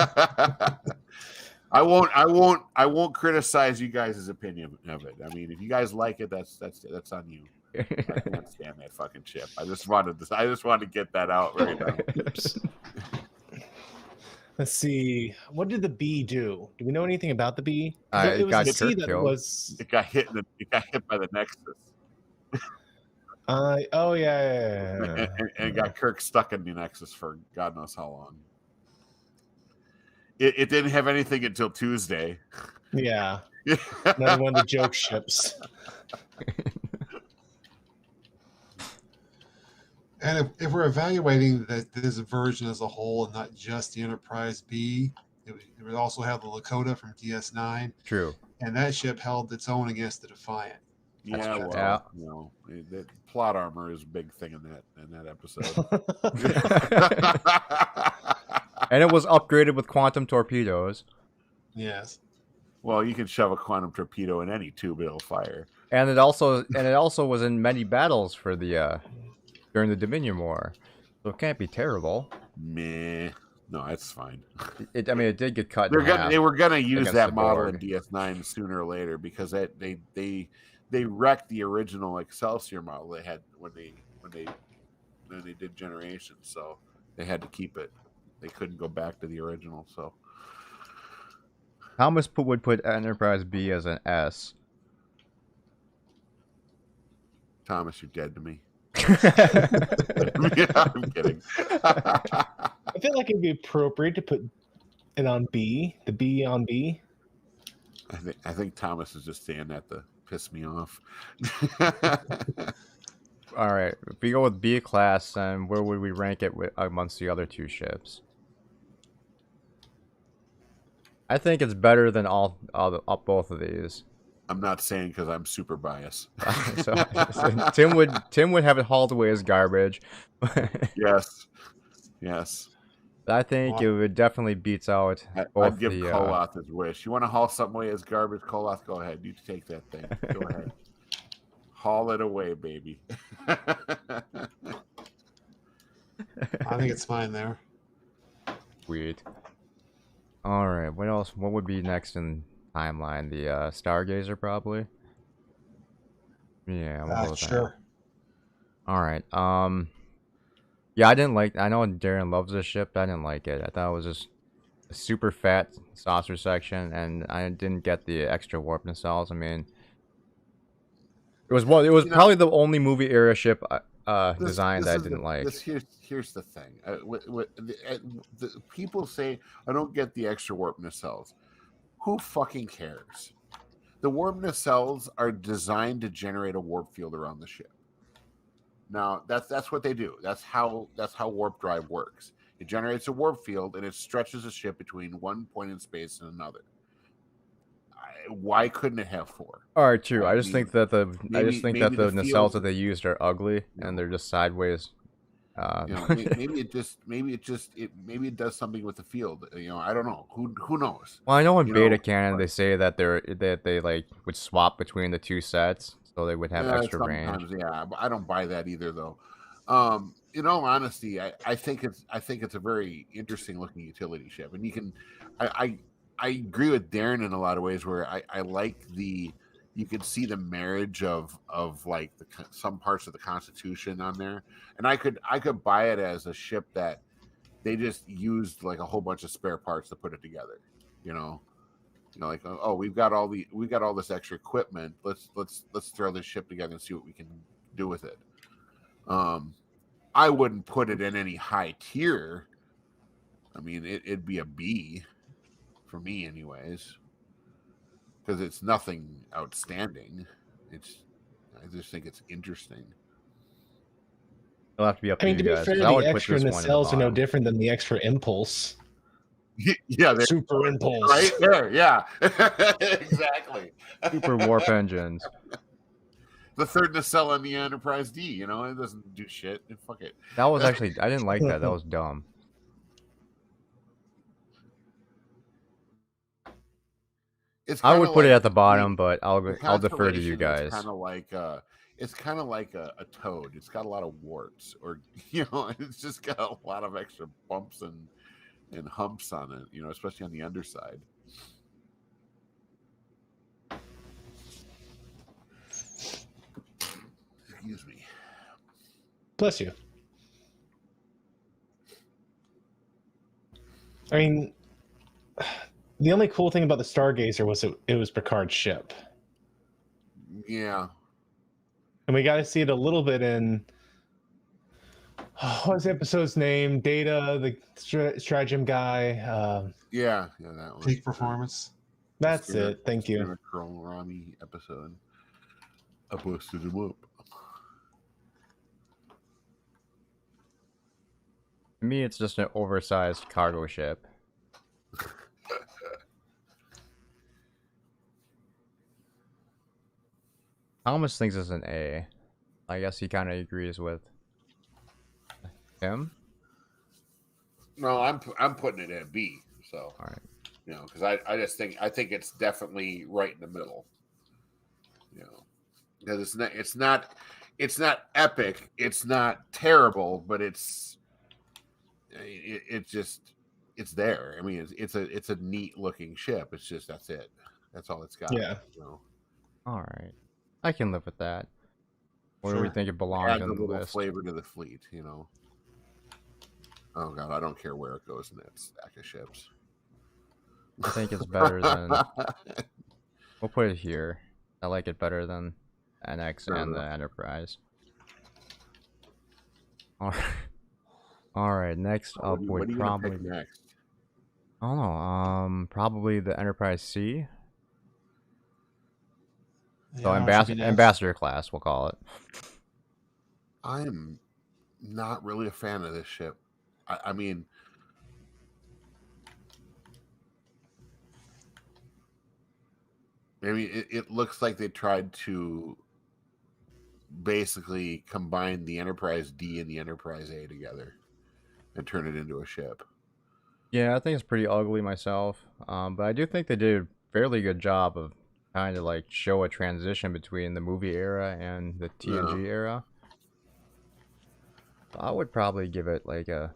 I won't criticize you guys' opinion of it. I mean, if you guys like it, that's on you. I can't stand that fucking ship. I just wanted to get that out right now. Let's see. What did the bee do? Do we know anything about the bee? It got the sea Kirk that killed. was. It got hit by the Nexus. Oh yeah. And it got Kirk stuck in the Nexus for God knows how long. It didn't have anything until Tuesday. Yeah. Another one of the joke ships. And if we're evaluating this version as a whole and not just the Enterprise B, it would also have the Lakota from DS9, True. and that ship held its own against the Defiant. Yeah, true. well, Yeah. you know, the plot armor is a big thing in that episode. And it was upgraded with quantum torpedoes. Yes. Well, you can shove a quantum torpedo in any tube; it'll fire. And it also was in many battles for the during the Dominion War. So it can't be terrible. Meh. No, that's fine. It did get cut. They were gonna use against that the model in Borg. DS9 sooner or later because they wrecked the original Excelsior model they had when they did Generations, so they had to keep it. They couldn't go back to the original. So Thomas would put Enterprise B as an S. Thomas, you're dead to me. Yeah, I'm kidding. I feel like it'd be appropriate to put it on B, the B on B. I think Thomas is just saying that to piss me off. All right, if we go with B class, then where would we rank it amongst the other two ships? I think it's better than both of these. I'm not saying because I'm super biased. So Tim would have it hauled away as garbage. Yes. I think it would definitely beats out both I'd give Koloth his wish. You want to haul something away as garbage, Koloth? Go ahead. You take that thing. Go ahead. Haul it away, baby. I think it's fine there. Sweet. All right, what else? What would be next in timeline? The Stargazer, probably. Yeah, we'll go with that. Sure. All right. Yeah, I didn't like. I know Darren loves this ship. But I didn't like it. I thought it was just a super fat saucer section, and I didn't get the extra warp nacelles. I mean, it was probably the only movie era ship design that I didn't like. Here's the thing. The people say I don't get the extra warp nacelles. Who fucking cares? The warp nacelles are designed to generate a warp field around the ship. Now that's what they do. That's how warp drive works. It generates a warp field and it stretches a ship between one point in space and another. Why couldn't it have four? All right, true. I just think that the the nacelles field- that they used are ugly and they're just sideways. Maybe it does something with the field. I don't know. Who knows? Well, I know in Beta Canon they say that they like would swap between the two sets, so they would have extra range. Yeah, but I don't buy that either, though. In all honesty, I think it's a very interesting looking utility ship, and you can, I agree with Darren in a lot of ways where I like you can see the marriage of like some parts of the Constitution on there, and I could buy it as a ship that they just used like a whole bunch of spare parts to put it together. Like, oh, we've got all this extra equipment. Let's throw this ship together and see what we can do with it. I wouldn't put it in any high tier. I mean, it'd be a B for me, anyways, because it's nothing outstanding. I just think it's interesting. It'll have to be up I mean, to you be guys. fair, I the would put extra this one in nacelles are no bottom. different than the extra impulse. Yeah, there, Super impulse. right there. Yeah, exactly. Super warp engines. The third nacelle on the Enterprise D. You know, it doesn't do shit. Fuck it. That was actually, I didn't like that. That was dumb. It's I would kinda put it like at the bottom, the- but the I'll defer to you Constellation is guys. kind of like a toad. It's got a lot of warts, or it's just got a lot of extra bumps and humps on it. Especially on the underside. Excuse me. Bless you. I mean, the only cool thing about the Stargazer was it was Picard's ship, Yeah. and we got to see it a little bit in what's the episode's name? Data, the stratagem guy. Yeah, that one. Peak performance. That's it. Thank you. Skinner Curl Rami episode. I posted him up. To me, it's just an oversized cargo ship. Thomas thinks it's an A. I guess he kind of agrees with him. No, I'm putting it at B. So, All right. because I think it's definitely right in the middle. Because it's not epic, it's not terrible, but it's there. I mean, it's a neat looking ship. It's just that's it. That's all it's got. Yeah. All right. I can live with that. Where do we Sure. think it belongs Add on a the little list? flavor to the fleet. Oh god, I don't care where it goes in that stack of ships. I think it's better than. We'll put it here. I like it better than NX Fair and the enough. Enterprise. All right. Next up What are would you gonna probably. pick next? I don't know. Probably the Enterprise C. So Yeah, it should be next. ambassador class, we'll call it. I'm not really a fan of this ship. I mean, it looks like they tried to basically combine the Enterprise D and the Enterprise A together and turn it into a ship. Yeah, I think it's pretty ugly myself. But I do think they did a fairly good job of trying to like show a transition between the movie era and the TNG era. So I would probably give it like a.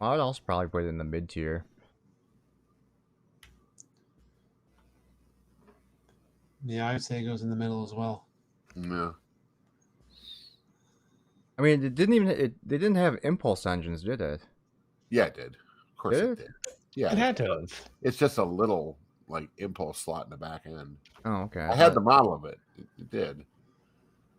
I would also probably put it in the mid tier. Yeah, I would say it goes in the middle as well. Yeah. I mean, they didn't have impulse engines, did it? Yeah, it did. Of course Did it it? did. Yeah. It had to have. It's just a little like impulse slot in the back end. Oh, okay. I had the model of it. It did.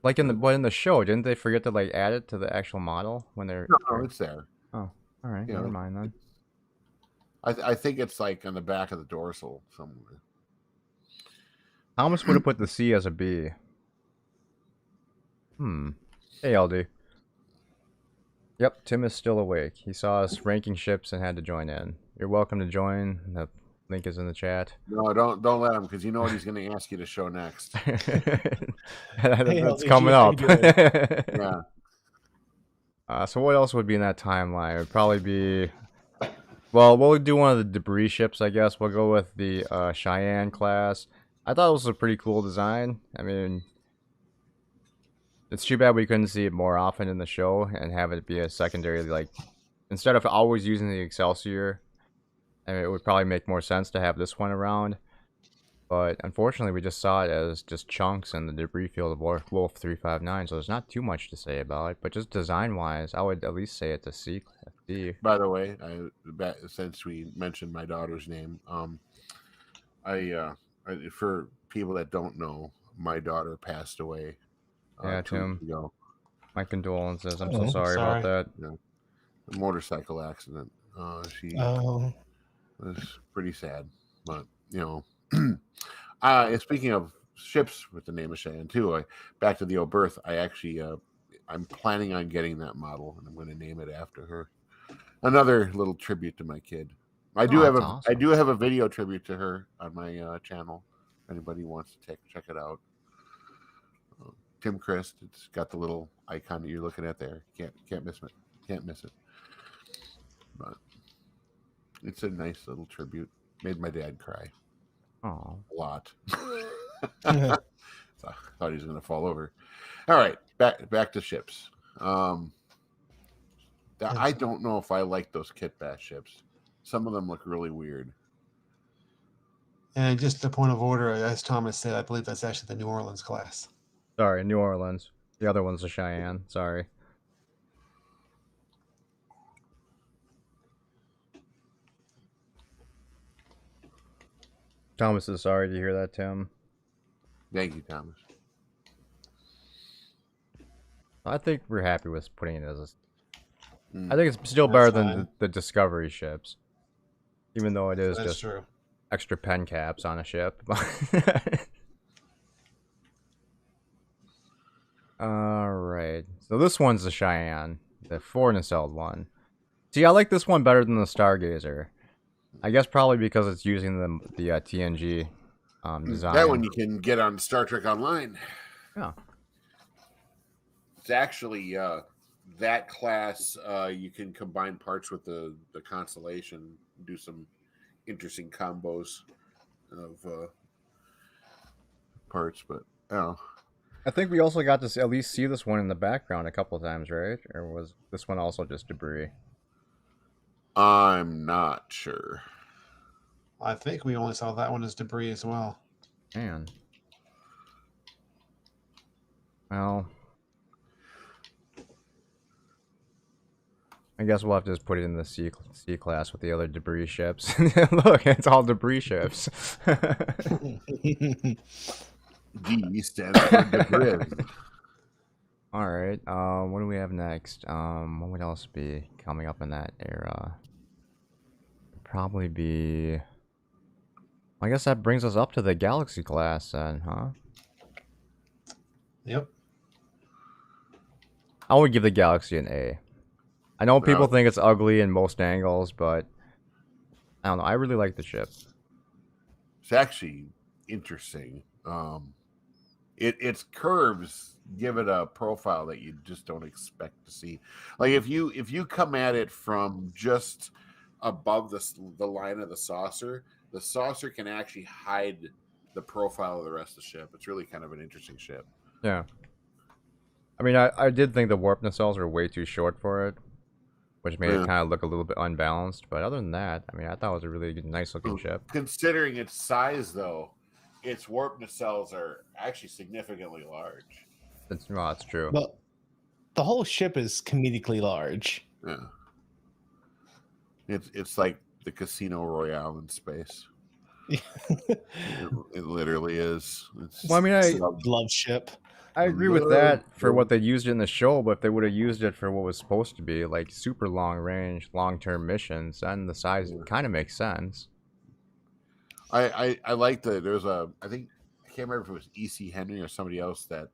Like in the show, didn't they forget to like add it to the actual model when they're? No, it's there. Oh, all right. Yeah. Never mind then. I think it's like on the back of the dorsal somewhere. Thomas would have put the C as a B. Hey, LD. Yep, Tim is still awake. He saw us ranking ships and had to join in. You're welcome to join. The link is in the chat. No, don't let him, because you know what he's going to ask you to show next. That's LD, coming how up. you doing? Yeah. So what else would be in that timeline? It would probably be... Well, we'll do one of the debris ships, I guess. We'll go with the Cheyenne class. I thought it was a pretty cool design. I mean, it's too bad we couldn't see it more often in the show and have it be a secondary, like, instead of always using the Excelsior. I mean, it would probably make more sense to have this one around. But unfortunately, we just saw it as just chunks in the debris field of Wolf 359, so there's not too much to say about it. But just design-wise, I would at least say it's a C. By the way, since we mentioned my daughter's name, for people that don't know, my daughter passed away. Yeah, 2 Tim. weeks ago. My condolences. I'm Oh, so sorry about sorry. that. A motorcycle accident. She Oh, was pretty sad, but speaking of ships with the name of Cheyenne too, back to the old birth. I actually, I'm planning on getting that model, and I'm going to name it after her. Another little tribute to my kid. I do have that's I awesome. do have a video tribute to her on my channel. If anybody wants to check it out. Tim Christ, it's got the little icon that you're looking at there. Can't miss it. Can't miss it. But it's a nice little tribute. Made my dad cry Oh, a lot. So I thought he was going to fall over. All right, back to ships. I don't know if I like those kit bash ships. Some of them look really weird. And just a point of order, as Thomas said, I believe that's actually the New Orleans class. sorry, New Orleans. The other one's the Cheyenne. Sorry. Thomas is sorry to hear that, Tim. Thank you, Thomas. I think we're happy with putting it as a. Mm. I think it's still That's better than fine. the Discovery ships, even though it is That's just true. extra pen caps on a ship. All right, so this one's the Cheyenne, the 4 nacelled one. See, I like this one better than the Stargazer. I guess probably because it's using the TNG design. That one you can get on Star Trek Online. Yeah. It's actually that class. You can combine parts with the Constellation, do some interesting combos of parts. But I think we also got to at least see this one in the background a couple times, right? Or was this one also just debris? I'm not sure. I think we only saw that one as debris as well. Man. Well, I guess we'll have to just put it in the C class with the other debris ships. Look, it's all debris ships. D stands for debris. All right. What do we have next? What would else be coming up in that era? Probably be. I guess that brings us up to the Galaxy class, then, huh? Yep. I would give the Galaxy an A. I know people Wow. think it's ugly in most angles, but I don't know. I really like the ship. It's actually interesting. Its curves give it a profile that you just don't expect to see. Like if you come at it from just above the line of the saucer can actually hide the profile of the rest of the ship. It's really kind of an interesting ship. Yeah. I mean, I did think the warp nacelles were way too short for it, which made it Yeah. kind of look a little bit unbalanced. But other than that, I mean, I thought it was a really nice looking ship. Considering its size, though, its warp nacelles are actually significantly large. Well, that's true. Well, the whole ship is comedically large. Yeah, it's like the Casino Royale in space. It literally is. It's, Well, I mean, Love ship. I agree with that for what they used it in the show, but if they would have used it for what was supposed to be, like super long range, long term missions, then the size kind of makes sense. I like that. There's I think I can't remember if it was E.C. Henry or somebody else that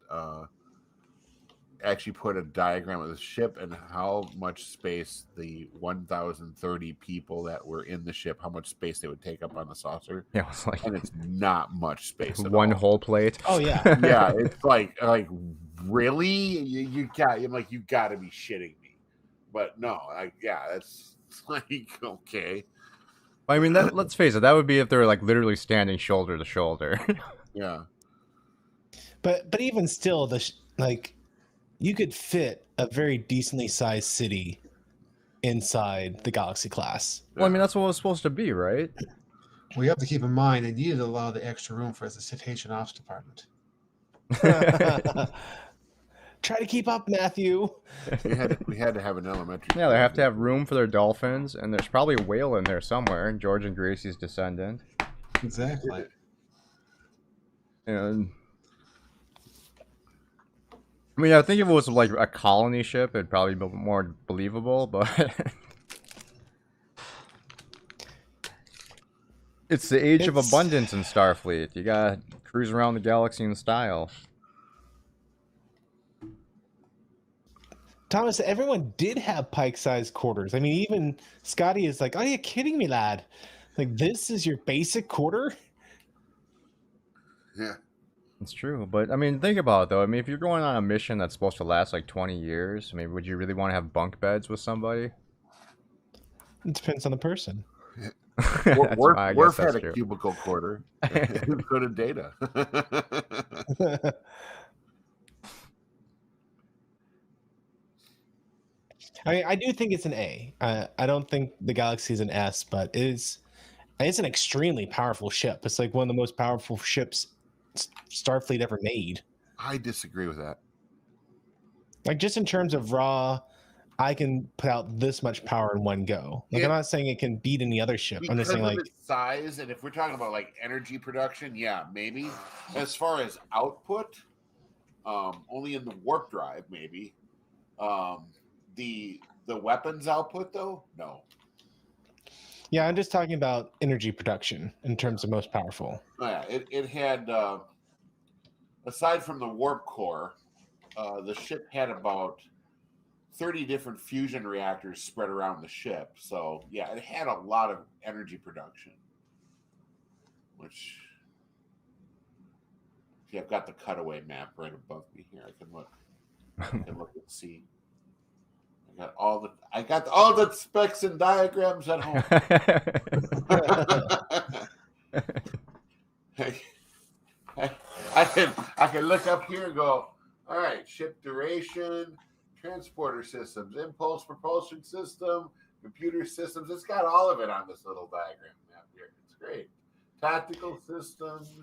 actually put a diagram of the ship and how much space the 1,030 people that were in the ship, how much space they would take up on the saucer. Yeah, it's like And it's not much space. At one all. whole plate. Oh yeah. Yeah, it's like really you got. I'm like, you got to be shitting me. But no, that's like okay. I mean, let's face it, that would be if they were like literally standing shoulder to shoulder. Yeah. But even still, you could fit a very decently sized city inside the Galaxy class. Well, I mean, that's what it was supposed to be, right? We have to keep in mind they needed a lot of the extra room for the Citation Ops Department. Try to keep up, Matthew. We had to have an elementary. Yeah, they have to have room for their dolphins, and there's probably a whale in there somewhere, George and Gracie's descendant. Exactly. And I mean, I think if it was like a colony ship, it'd probably be more believable, but it's the age of abundance in Starfleet. You gotta cruise around the galaxy in style. Thomas, everyone did have pike-sized quarters. I mean, even Scotty is like, "Are you kidding me, lad? Like, this is your basic quarter?" Yeah. It's true, but I mean, think about it though. I mean, if you're going on a mission that's supposed to last like 20 years, I mean, would you really want to have bunk beds with somebody? It depends on the person. That's why I guess Worf that's had a true. cubicle quarter. Go to Data. I mean, I do think it's an A. I don't think the Galaxy is an S, but it's an extremely powerful ship. It's like one of the most powerful ships Starfleet ever made. I disagree with that. Like, just in terms of raw, I can put out this much power in one go. Like, Yeah. I'm not saying it can beat any other ship. I'm just saying, like, its size, and if we're talking about like energy production, yeah, maybe. As far as output, only in the warp drive, maybe. The weapons output, though, no. yeah, I'm just talking about energy production in terms of most powerful. Oh, yeah, it had aside from the warp core, the ship had about 30 different fusion reactors spread around the ship. So yeah, it had a lot of energy production. Which, see, I've got the cutaway map right above me here. I can look and see. I got all the specs and diagrams at home. I can look up here and go, all right, ship duration, transporter systems, impulse propulsion system, computer systems. It's got all of it on this little diagram map here. It's great. Tactical systems,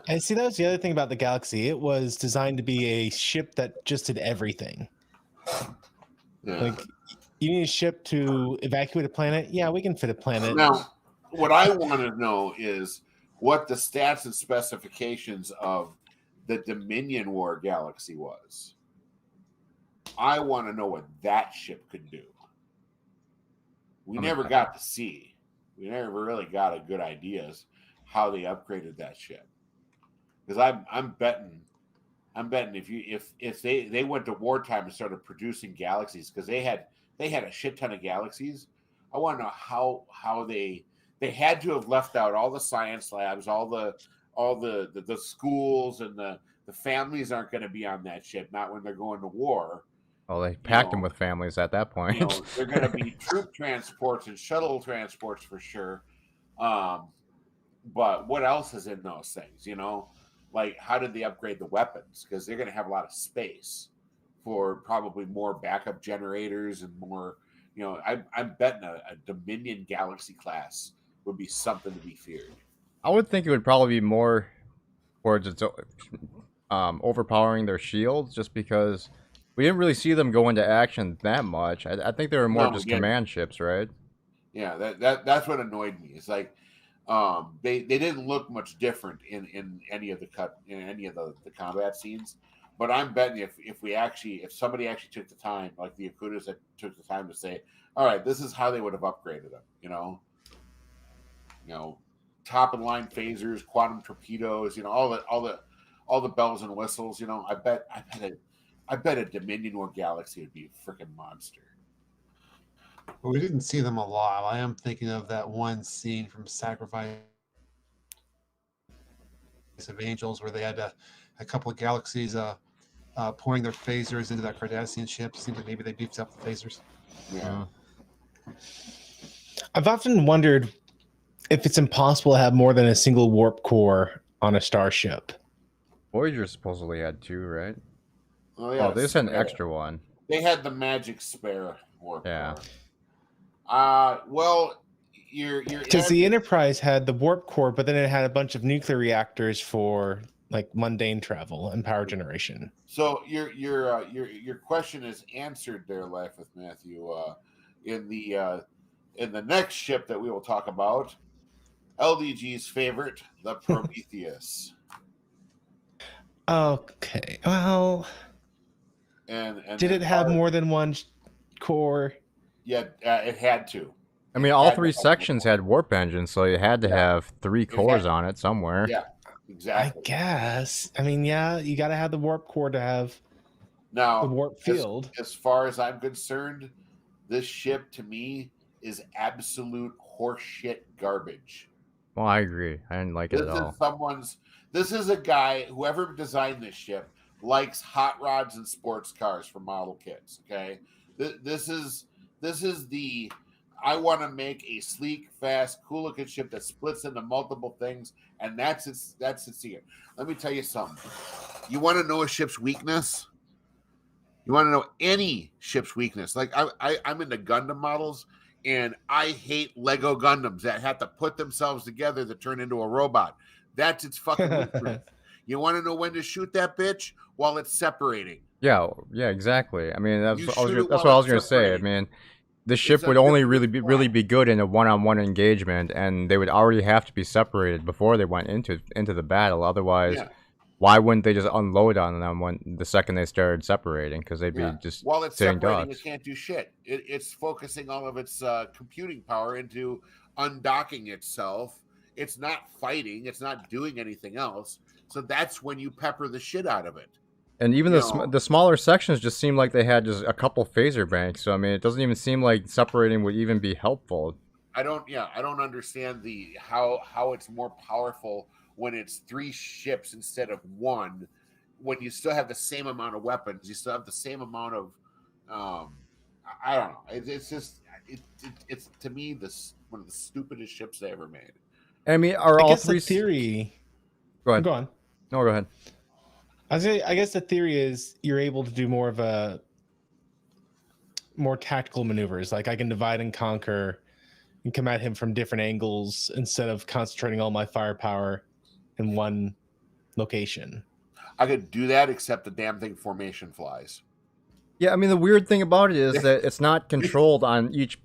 And see, that was the other thing about the Galaxy. It was designed to be a ship that just did everything. Yeah. Like, you need a ship to evacuate a planet? Yeah, we can fit a planet. Now, what I want to know is what the stats and specifications of the Dominion War Galaxy was. I want to know what that ship could do. We never got to see. We never really got a good idea as how they upgraded that ship. Because I'm betting if they went to wartime and started producing galaxies, because they had a shit ton of galaxies. I want to know how they had to have left out all the science labs, all the schools, and the families aren't going to be on that ship. Not when they're going to war. Well, they packed them with families at that point. They're going to be troop transports and shuttle transports for sure. But what else is in those things? Like, how did they upgrade the weapons? Because they're going to have a lot of space for probably more backup generators and more. I'm betting a Dominion Galaxy class would be something to be feared. I would think it would probably be more towards its overpowering their shields, just because we didn't really see them go into action that much. I think they were more just command ships, right? Yeah, that's what annoyed me. It's like they didn't look much different in any of the the combat scenes. But I'm betting if somebody actually took the time, like the Akutas that took the time to say, all right, this is how they would have upgraded them, top of the line phasers, quantum torpedoes, all the bells and whistles, I bet a Dominion War Galaxy would be a freaking monster. Well, we didn't see them a lot. I am thinking of that one scene from Sacrifice of Angels where they had a couple of galaxies pouring their phasers into that Cardassian ship. Seems like maybe they beefed up the phasers. Yeah. I've often wondered if it's impossible to have more than a single warp core on a starship. Voyager supposedly had 2, right? Oh, there's an extra one. They had the magic spare warp core. Well, you're because the Enterprise had the warp core, but then it had a bunch of nuclear reactors for like mundane travel and power generation. So your question is answered there, Life with Matthew. In the next ship that we will talk about, LDG's favorite, the Prometheus. Okay, well, and did it have more than one core? Yeah, it had to. I mean, all 3 sections had warp engines, so you had to have 3 cores on it somewhere. Yeah, exactly. I guess. I mean, yeah, you got to have the warp core to have Now, The warp field. as far as I'm concerned, this ship to me is absolute horseshit garbage. Well, I agree. I didn't like it This at all. is someone's. This is a guy. Whoever designed this ship likes hot rods and sports cars for model kits. Okay, this is the. I want to make a sleek, fast, cool-looking ship that splits into multiple things, and that's its secret. Let me tell you something. You want to know a ship's weakness? You want to know any ship's weakness? Like I'm into Gundam models, and I hate Lego Gundams that have to put themselves together to turn into a robot. That's its fucking weakness. You want to know when to shoot that bitch? While it's separating. Yeah, exactly. I mean, that's You what shoot it that's while what I was it's going to say. I separating. mean, the ship a would only different really fly. be good in a one-on-one engagement, and they would already have to be separated before they went into the battle. Otherwise, Yeah. why wouldn't they just unload on them when the second they started separating? Because they'd Yeah. be just While it's sitting separating, ducks. it can't do shit. It's focusing all of its computing power into undocking itself. It's not fighting. It's not doing anything else. So that's when you pepper the shit out of it. And even You the know. the smaller sections just seem like they had just a couple phaser banks. So I mean, it doesn't even seem like separating would even be helpful. I don't understand how it's more powerful when it's 3 ships instead of 1, when you still have the same amount of weapons, you still have the same amount of I don't know. It's just it's to me this one of the stupidest ships they ever made. I mean, are I all guess three? the theory. Go ahead. Go on. No, go ahead. I guess the theory is you're able to do more tactical maneuvers. Like I can divide and conquer and come at him from different angles instead of concentrating all my firepower in one location. I could do that, except the damn thing formation flies. Yeah, I mean, the weird thing about it is that it's not controlled on each.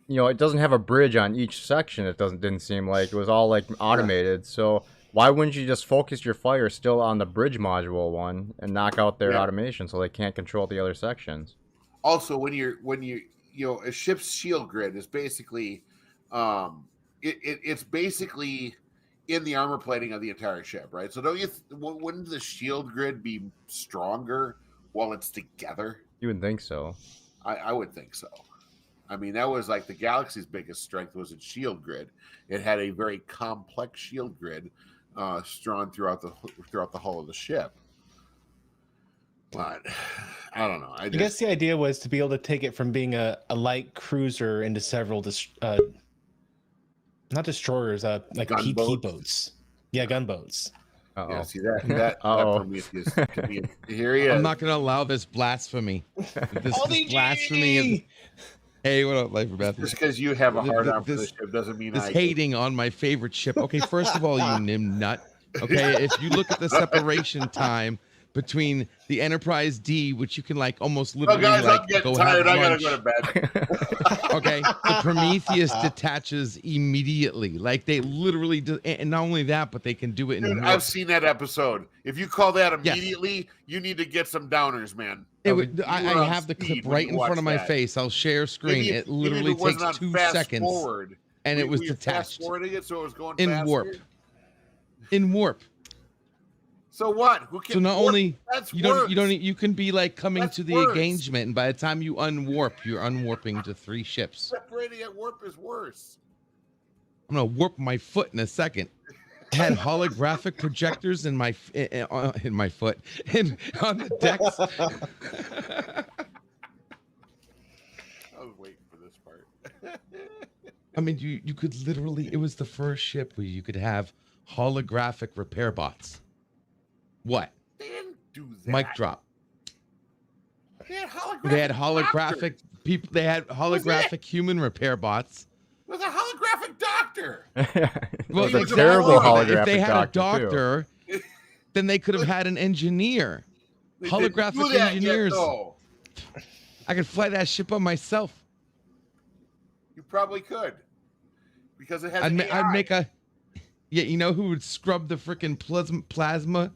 You know, it doesn't have a bridge on each section. It didn't seem like it was all like automated. So why wouldn't you just focus your fire still on the bridge module one and knock out their Yeah. automation so they can't control the other sections? Also, when you a ship's shield grid is basically it's basically in the armor plating of the entire ship, right? So don't you wouldn't the shield grid be stronger while it's together? You would think so. I would think so. I mean, that was like the Galaxy's biggest strength was its shield grid. It had a very complex shield grid strewn throughout the hull of the ship. But I don't know. I guess the idea was to be able to take it from being a light cruiser into several not destroyers, like key boats. Yeah, gunboats. Uh-oh. Yeah, see that Uh-oh. Prometheus. Here he is. I'm not going to allow this blasphemy. This blasphemy is. Hey, what up, Life Beth? Just because you have a hard on for This- this ship doesn't mean This I hating on my favorite ship. Okay, first of all, you nim nut. Okay, if you look at the separation time between the Enterprise D, which you can like almost Oh, literally guys, I'm like getting go tired. have I lunch. gotta go to bed. Okay, the Prometheus detaches immediately. Like they literally do, and not only that, but they can do it in Dude, warp. I've seen that episode. If you call that Yes. immediately, you need to get some downers, man. It would, You I were on have the speed clip when right you in front of my watched that. face. I'll share screen. Maybe- It maybe literally it wasn't takes on 2 fast seconds, forward. and it was Were you detached fast-forwarding it, so it was going in faster? warp. In warp. So what? Who can So not warp? only That's you worse. don't you can be like coming That's to the worse. engagement, and by the time you unwarp, you're unwarping to 3 ships. Separating at warp is worse. I'm gonna warp my foot in a second. I had holographic projectors in my foot and on the decks. I was waiting for this part. I mean, you could literally. It was the first ship where you could have holographic repair bots. What? They didn't do that. Mic drop. They had holographic. They had doctors. holographic people. They had holographic human repair bots. It was a holographic doctor. Well, It was a exactly. terrible If they holographic had a doctor, too. doctor, then they could have had an engineer. They didn't Holographic do that yet, engineers. though. I could fly that ship up myself. You probably could, because it has. I'd AI. make a. Yeah, you know who would scrub the freaking plasma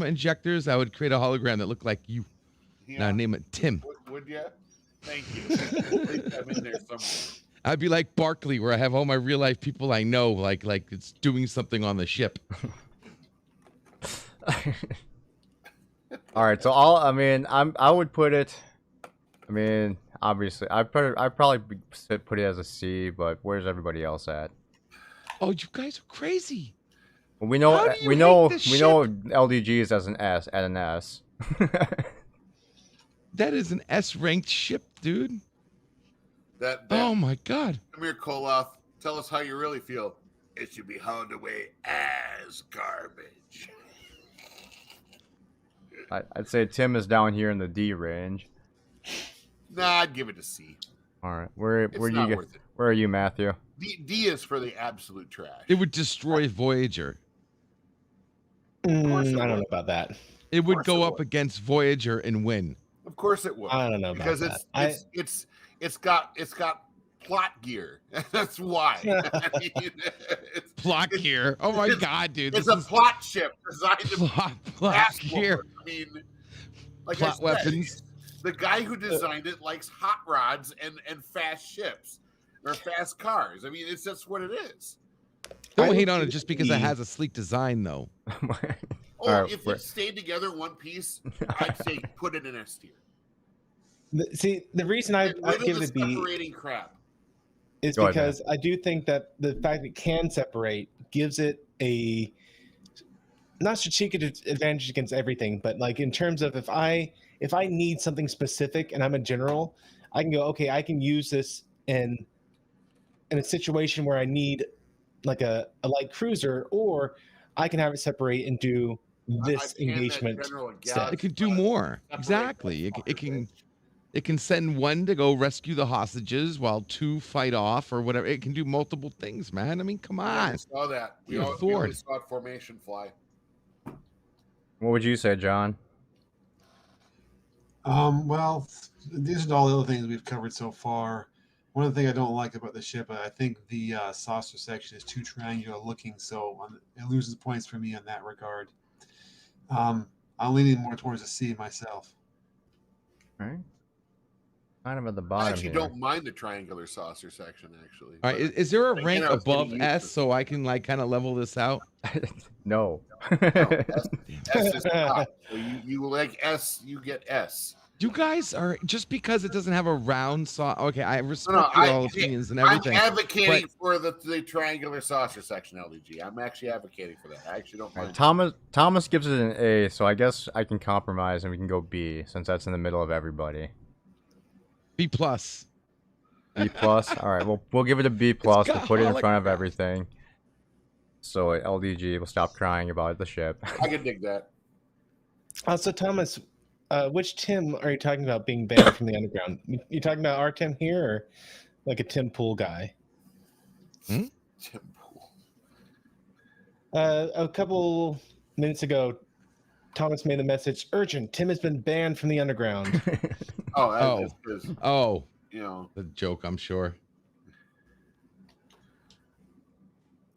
injectors? I would create a hologram that looked like you. Yeah. Now name it Tim. Would you? Thank you. At least I'm in there somewhere. I'd be like Barkley, where I have all my real life people I know, like it's doing something on the ship. All right, so I would put it. I mean, obviously, I'd probably put it as a C, but where's everybody else at? Oh, you guys are crazy. Well, we know How do you we hate know this we know LDG is as an S at an S. That is an S-ranked ship, dude. That Oh my god. Come here, Koloth. Tell us how you really feel. It should be hauled away as garbage. I'd say Tim is down here in the D range. Nah, I'd give it a C. All right, where It's do you not get? worth it. Where are you, Matthew? D is for the absolute trash. It would destroy Voyager. I don't course it know would. about that. It would course go it up would. against Voyager and win. Of course it would. I don't know because about it's got plot gear. That's why. I mean, Plot gear. Oh my god, dude. it's This a is plot ship designed to plot fast gear. forward. I mean, like Plot I said, weapons. the guy who designed it likes hot rods and fast ships or fast cars. I mean, it's just what it is. Don't I hate would on it say just because it E. has a sleek design, though. Oh, All right, if where- it stayed together in one piece, I'd say put it in S tier. See, the reason I Get rid of give the it a B separating crap. is Go ahead, because I do think that the fact it can separate gives it a not strategic advantage against everything, but like in terms of if I need something specific and I'm a general, I can go, okay, I can use this in a situation where I need like a light cruiser, or I can have it separate and do this I've canned that engagement. general a step. galaxy It can do class. more. Separate Exactly. that fucker, It can send one to go rescue the hostages while two fight off or whatever. It can do multiple things, man. I mean, come We on. already saw that. We You're already Ford. saw it formation fly. What would you say, John? Well, these are all the other things we've covered so far. One of the things I don't like about the ship, I think the saucer section is too triangular looking, so it loses points for me in that regard. I'm leaning more towards a C myself. All right. Kind of at the I bottom actually here. don't mind the triangular saucer section, actually. All right. but Is there a again, rank I was getting above used S to it. so I can like kind of level this out? No. S is top. So you like S, you get S. You guys are just because it doesn't have a round saw. Okay, I respect No, your I- all opinions and I'm everything. advocating for the triangular saucer section, LDG. I'm actually advocating for that. I actually don't All mind. right, Thomas gives it an A, so I guess I can compromise and we can go B since that's in the middle of everybody. B plus. B plus. All right, we'll give it a B plus. We'll got put it in hologram- front of everything. So LDG will stop crying about the ship. I can dig that. So Thomas, which Tim are you talking about being banned from the underground? You talking about our Tim here, or like a Tim Pool guy? Tim Pool. A couple minutes ago, Thomas made the message: "Urgent! Tim has been banned from the underground." Oh, Oh. that's because Oh, you know. the joke, I'm sure.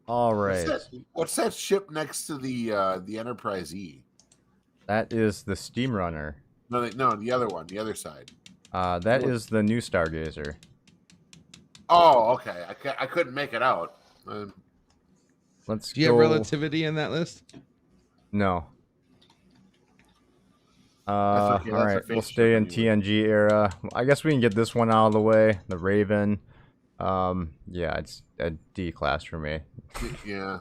All right, What's that ship next to the Enterprise E? that is the Steam Runner. No, the other one, the other side. That is the new Stargazer. Oh, okay. I couldn't make it out. Let's Do you go. have relativity in that list? No. okay, All that's a right, fake we'll stay in ship anyway. TNG era. I guess we can get this one out of the way. The Raven. Yeah, it's a D class for me. Yeah,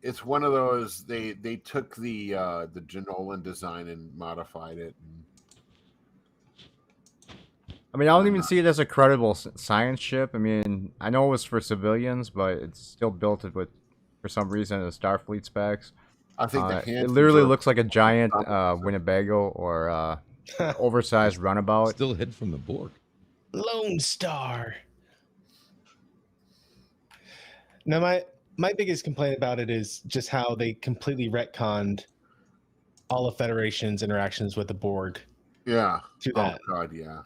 it's one of those they took the Janolan design and modified it. I mean, I don't even see it as a credible science ship. I mean, I know it was for civilians, but it's still built with, for some reason, the Starfleet specs. I think the It Hansons literally are- looks like a giant Winnebago or oversized runabout. Still hid from the Borg. Lone Star. Now, my biggest complaint about it is just how they completely retconned all of Federation's interactions with the Borg Yeah. to Oh that. God, yeah.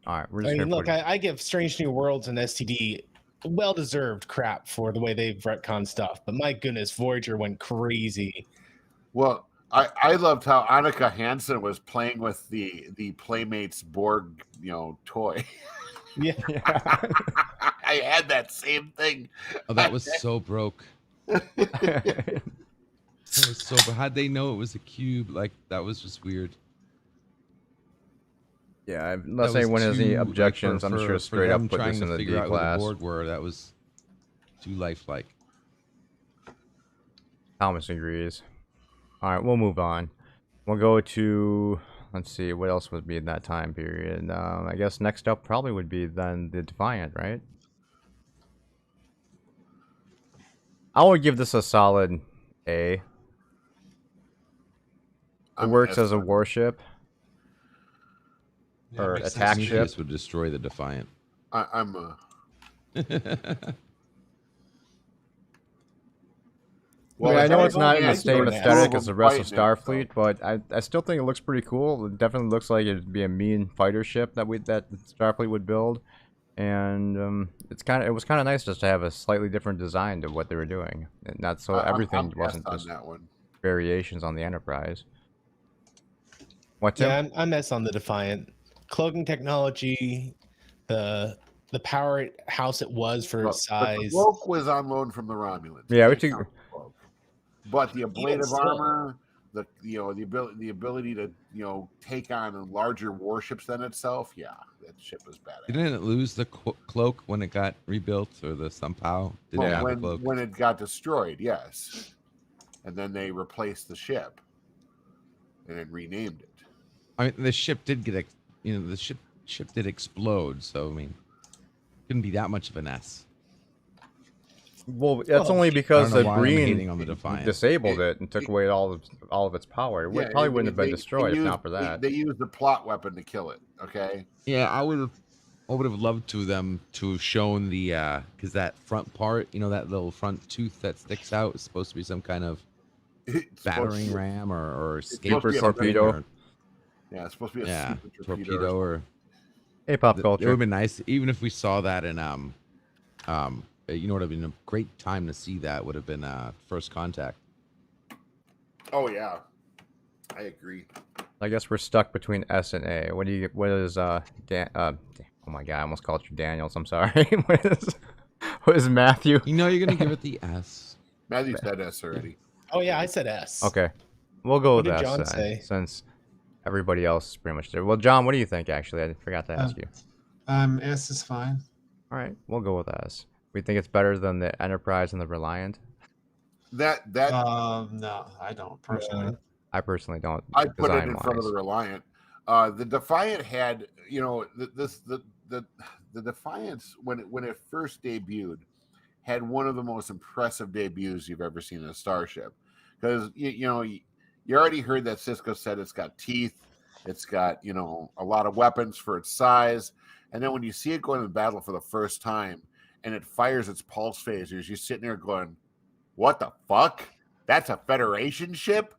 All right, we're I just mean, gonna look, put it- I give Strange New Worlds and STD well-deserved crap for the way they've retconned stuff, but my goodness, Voyager went crazy. Well, I loved how Annika Hansen was playing with the Playmates Borg, toy. Yeah, I had that same thing. Oh, that was so broke. That was so. But how'd they know it was a cube? Like that was just weird. Yeah, unless That was anyone has any too, like, objections, I'm sure for straight up them put trying this to in the figure D out where the class. board were. That was too lifelike. Thomas agrees. All right, we'll move on. We'll go to, let's see, what else would be in that time period? I guess next up probably would be then the Defiant, right? I would give this a solid A. It I'm works an as a S. warship Yeah, or makes sense attack to me. ship. Prometheus would destroy the Defiant. I'm I mean, I know it's not in the I'd same go an S. aesthetic as the rest of Fighting it, Starfleet, but I still think it looks pretty cool. It definitely looks like it'd be a mean fighter ship that Starfleet would build, and it was kind of nice just to have a slightly different design to what they were doing, and not so everything I'm wasn't on just that one. variations on the Enterprise. What, Tim? Yeah, I'm S on the Defiant. Cloaking technology, the powerhouse it was for its But the size. cloak was on loan from the Romulans. Yeah, we Can't took- count the cloak. But the ablative still. armor, the ability to take on larger warships than itself. Yeah, that ship was badass. Didn't it lose the cloak when it got rebuilt, or the somehow didn't Well, have the cloak? when it got destroyed, yes, and then they replaced the ship and then renamed it. I mean, the ship did get, the ship did explode. So I mean, couldn't be that much of an S. Well, that's Well, only because I don't the know why I'm Green hating on the Defiant. disabled it and took away all of its power. It Yeah, probably wouldn't have been they destroyed if used- not for that. They used the plot weapon to kill it. Okay. Yeah, I would have loved them to have shown the because that front part, that little front tooth that sticks out is supposed to be some kind of It's supposed battering to be- ram or supposed escape to be a torpedo. or, Yeah, it's supposed to be a yeah, super torpedo or Hey, pop it would culture. have been nice even if we saw that in it would have been a great time to see that would have been First Contact. Oh yeah, I agree. I guess we're stuck between S and A. What is Dan? Oh my god, I almost called you Daniels. I'm sorry. what is Matthew? You're gonna give it the S. Matthew said S already. Oh yeah, I said S. Okay, we'll go What with did S John then, say? since everybody else is pretty much there. Well, John, what do you think? Actually, I forgot to ask you. S is fine. All right, we'll go with S. We think it's better than the Enterprise and the Reliant. That No, I don't personally. I personally don't. I put it in design-wise. front of the Reliant. The Defiant had, the Defiance when it first debuted had one of the most impressive debuts you've ever seen in a starship, because you already heard that Cisco said it's got teeth, it's got a lot of weapons for its size, and then when you see it go into battle for the first time and it fires its pulse phasers, you're sitting there going, "What the fuck? That's a Federation ship."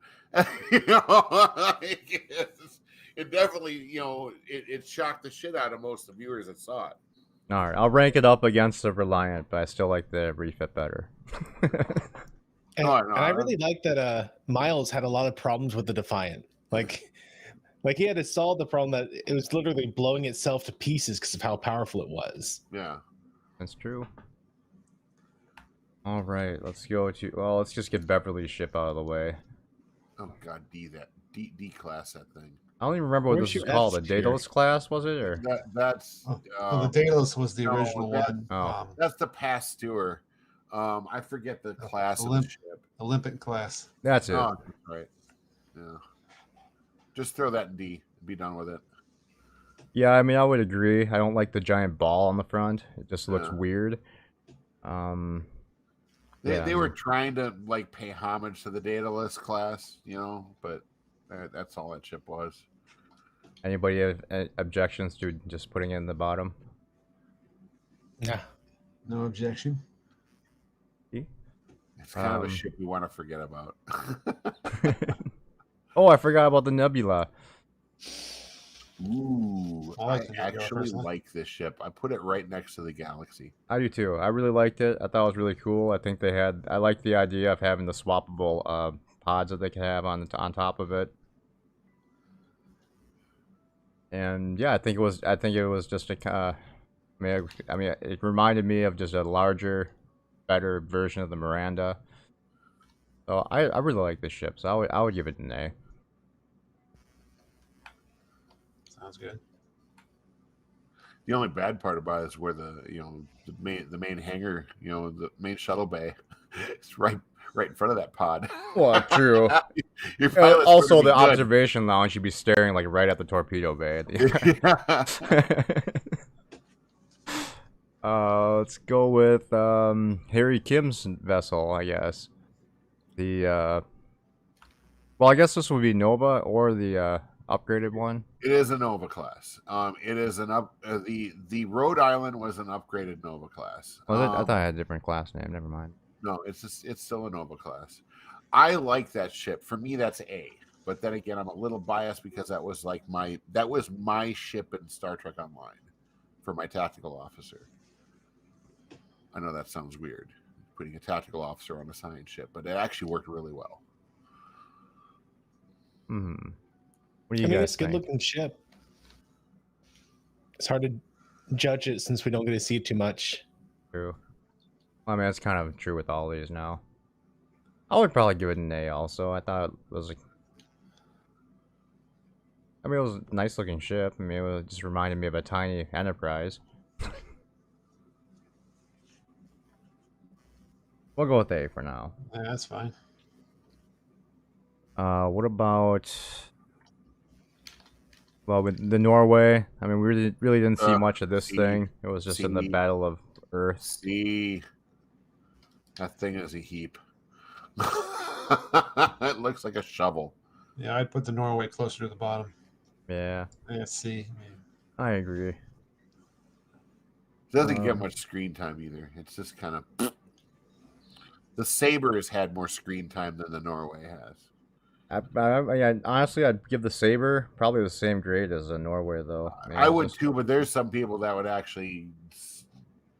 It definitely, it shocked the shit out of most of the viewers that saw it. All right, I'll rank it up against the Reliant, but I still like the refit better. And, No, and I really like that Miles had a lot of problems with the Defiant. Like he had to solve the problem that it was literally blowing itself to pieces because of how powerful it was. Yeah. That's true. All right, let's let's just get Beverly's ship out of the way. Oh god, D class that thing. I don't even remember what Where's this was your called. F The tier? Daedalus class, was it? Or That's Well, the Daedalus was the no, original that- one. Oh. that's the Pasteur. I forget the class of the Olymp- ship. Olympic class. that's it. Oh, right. Yeah. Just throw that in D and be done with it. Yeah, I mean, I would agree. I don't like the giant ball on the front. It just looks Yeah. weird. They, Yeah, they I were mean- trying to pay homage to the Daedalus class, but that's all that ship was. Anybody have objections to just putting it in the bottom? Yeah. No objection. It's kind of a Um, ship we want to forget about. Oh, I forgot about the Nebula. Ooh, I I like the Nebula actually personally. like this ship. I put it right next to the Galaxy. I do too. I really liked it. I thought it was really cool. I think I like the idea of having the swappable pods that they can have on top of it. And yeah, I think it was just a I mean, it reminded me of just a larger, better version of the Miranda. So I really like this ship, so I would give it an A. Sounds good. The only bad part about it is where the main hangar, the main shuttle bay, it's right in front of that pod. Well, true. Your pilot's Also, gonna the be good. observation lounge should be staring like right at the torpedo bay. Let's go with Harry Kim's vessel, I guess. Well, I guess this would be Nova or the upgraded one. It is a Nova class. It is the Rhode Island was an upgraded Nova class. I thought I had a different class name. Never mind. No, it's still a Nova class. I like that ship. For me, that's A. But then again, I'm a little biased because that was my ship in Star Trek Online for my tactical officer. I know that sounds weird, putting a tactical officer on a science ship, but it actually worked really well. What do you guys it's a think? good looking ship. It's hard to judge it since we don't get to see it too much. True. I mean, that's kind of true with all these now. I would probably give it an A also. I thought it was like... I mean, it was a nice looking ship. I mean, it just reminded me of a tiny Enterprise. We'll go with A for now. Yeah, that's fine. What about... Well, with the Norway, I mean, we really didn't see much of this C. thing. It was just in the C. Battle of Earth. See, that thing is a heap. It looks like a shovel. Yeah, I'd put the Norway closer to the bottom. Yeah, Yeah, C. I agree. It doesn't get much screen time either. It's just kind of... The Saber has had more screen time than the Norway has. Honestly, I'd give the Saber probably the same grade as the Norway, though. I would too, but there's some people that would actually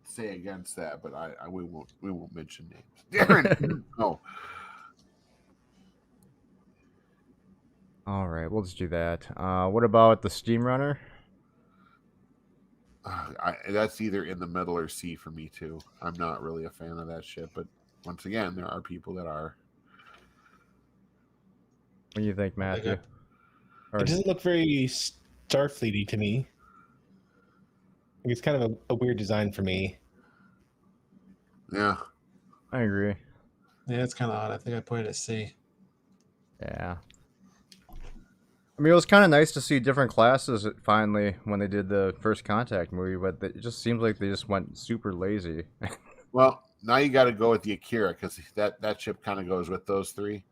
say against that. But we won't mention names. Darren, no. All right, we'll just do that. What about the Steam Runner? That's either in the middle or C for me too. I'm not really a fan of that ship, but once again, there are people that are. What do you think, Matthew? It doesn't look very Starfleety to me. It's kind of a weird design for me. Yeah, I agree. Yeah, it's kind of odd. I think I put it at C. Yeah. I mean, it was kind of nice to see different classes finally when they did the First Contact movie, but it just seems like they just went super lazy. well, now you got to go with the Akira because that ship kind of goes with those three.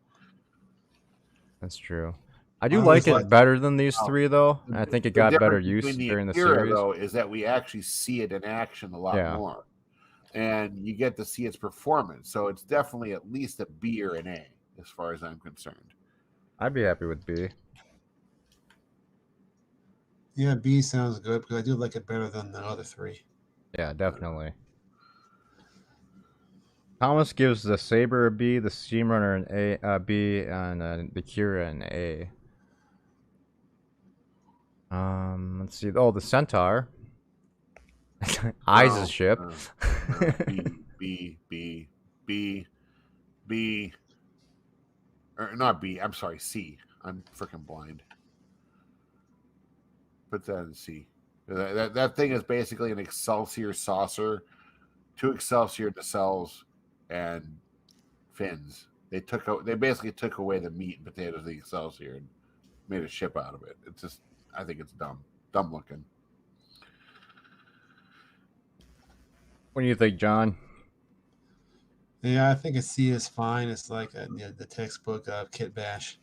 That's true. I do I like always it better than these three, though. I think it got better difference use between during the Akira, series. though, is that we actually see it in action a lot more, and you get to see its performance. So it's definitely at least a B or an A, as far as I'm concerned. I'd be happy with B. Yeah, B sounds good because I do like it better than the other three. Yeah, definitely. Thomas gives the Saber a B, the Steam Runner an A, B, and the Kira an A. Let's see. Oh, the Centaur. Eyes' ship. B. Or not B. I'm sorry, C. I'm freaking blind. Put that in C. That thing is basically an Excelsior saucer, 2 Excelsior nacelles, and fins. They basically took away the meat and potatoes of the Excelsior and made a ship out of it. It's just, I think it's dumb looking. What do you think, John? Yeah, I think a C is fine. It's like the textbook Kit Bash.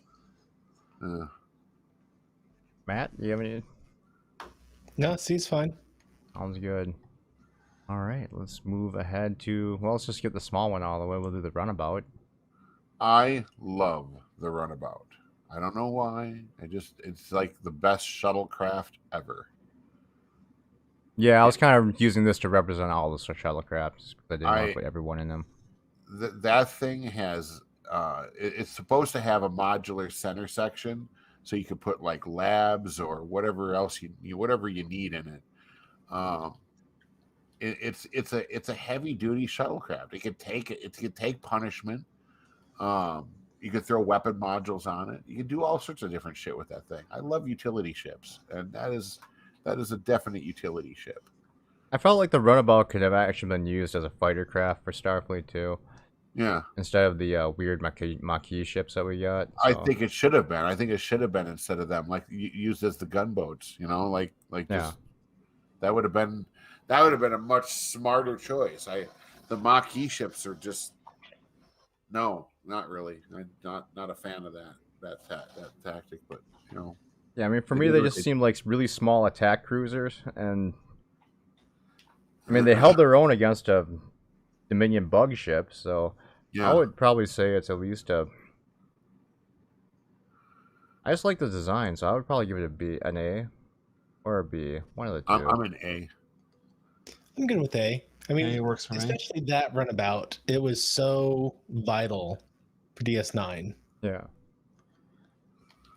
Matt, you have any? No, C's fine. Sounds good. All right, let's move ahead to... Well, let's just get the small one out of the way. We'll do the runabout. I love the runabout. I don't know why. It's like the best shuttlecraft ever. Yeah, I was kind of using this to represent all the shuttlecrafts. I didn't want to put everyone in them. That thing has... it's supposed to have a modular center section, so you could put like labs or whatever else whatever you need in it. It's a heavy duty shuttlecraft. It could take punishment. You could throw weapon modules on it. You can do all sorts of different shit with that thing. I love utility ships, and that is a definite utility ship. I felt like the runabout could have actually been used as a fighter craft for Starfleet too, Yeah, instead of the weird Maquis ships that we got. I so- think it should have been. I think it should have been instead of them, like used as the gunboats. You know, like Yeah. just that would have been a much smarter choice. The Maquis ships are just no, not really. I'm not a fan of that tactic, but you know. Yeah, I mean, for They me, did they what just they- seemed like really small attack cruisers, and I mean, they held their own against a Dominion bug ship, so Yeah, I would probably say it's at least a. I just like the design, so I would probably give it a B, an A, or a B, one of the 2 I'm an A. I'm good with A. I mean, A works for me. especially that runabout. It was so vital for DS9. Yeah,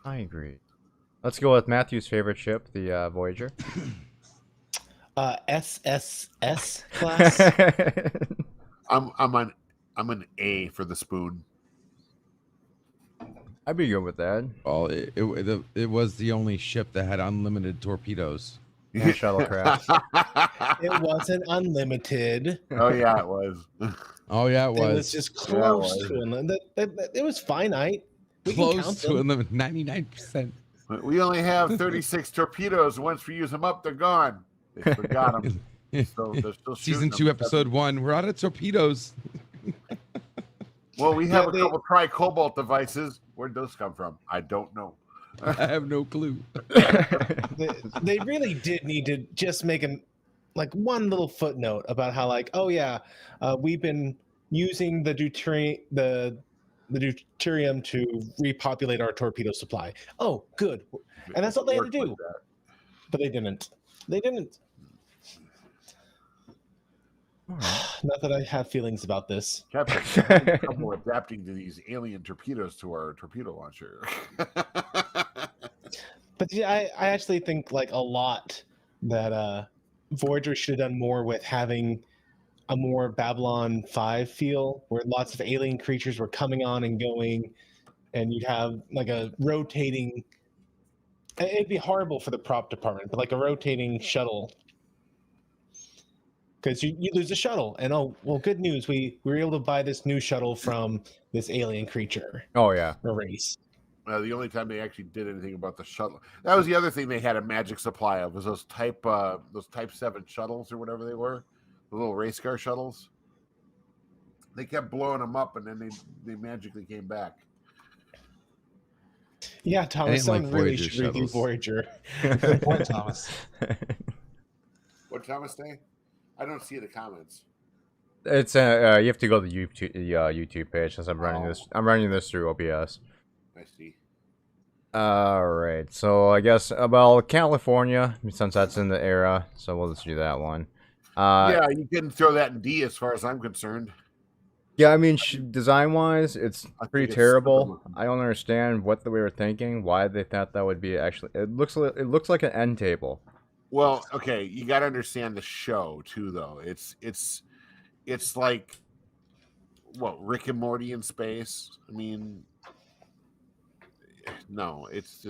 I agree. Let's go with Matthew's favorite ship, the Voyager. SSS class. I'm an A for the spoon. I'd be good with that. Well, it was the only ship that had unlimited torpedoes. And shuttlecraft. It wasn't unlimited. Oh yeah, it was. Oh yeah, it It was was just Yeah, it close was. to unlimited. It was finite. We can count close them. to unlimited, 99%. We only have 36 torpedoes. Once we use them up, they're gone. They forgot them. So they're still Season shooting 2, them. episode 1. We're out of torpedoes. Well, we have Yeah, a they- couple tri-cobalt devices. Where'd those come from? I don't know. I have no clue. They really did need to just make like one little footnote about how like, oh yeah, we've been using the deuterium to repopulate our torpedo supply. Oh, good. And that's what they had to Work do. with that. But they didn't. They didn't. Not that I have feelings about this. Captain, we're having trouble adapting to these alien torpedoes to our torpedo launcher. But yeah, I actually think like a lot that Voyager should have done more with having a more Babylon 5 feel, where lots of alien creatures were coming on and going, and you'd have like a rotating. It'd be horrible for the prop department, but like a rotating shuttle. Because you lose a shuttle, and oh well, good news, we were able to buy this new shuttle from this alien creature Oh yeah. or race. The only time they actually did anything about the shuttle, that was the other thing they had a magic supply of, was those Type 7 shuttles or whatever they were, the little race car shuttles. They kept blowing them up, and then they magically came back. Yeah, I Thomas, didn't like someone really Voyager should review shuttles. Voyager. Good point, Thomas. What Thomas say? I don't see the comments. It's you have to go to the YouTube page since I'm running this. I'm running this through OBS. I see. All right, so I guess about California, since that's in the era, so we'll just do that one. Yeah, you can throw that in D as far as I'm concerned. Yeah, I mean, design-wise, it's I think pretty it's terrible. stupid. I don't understand what they were thinking, why they thought that would be actually. It looks like an end table. Well, okay, you got to understand the show too, though. It's like what, Rick and Morty in space. I mean, no, it's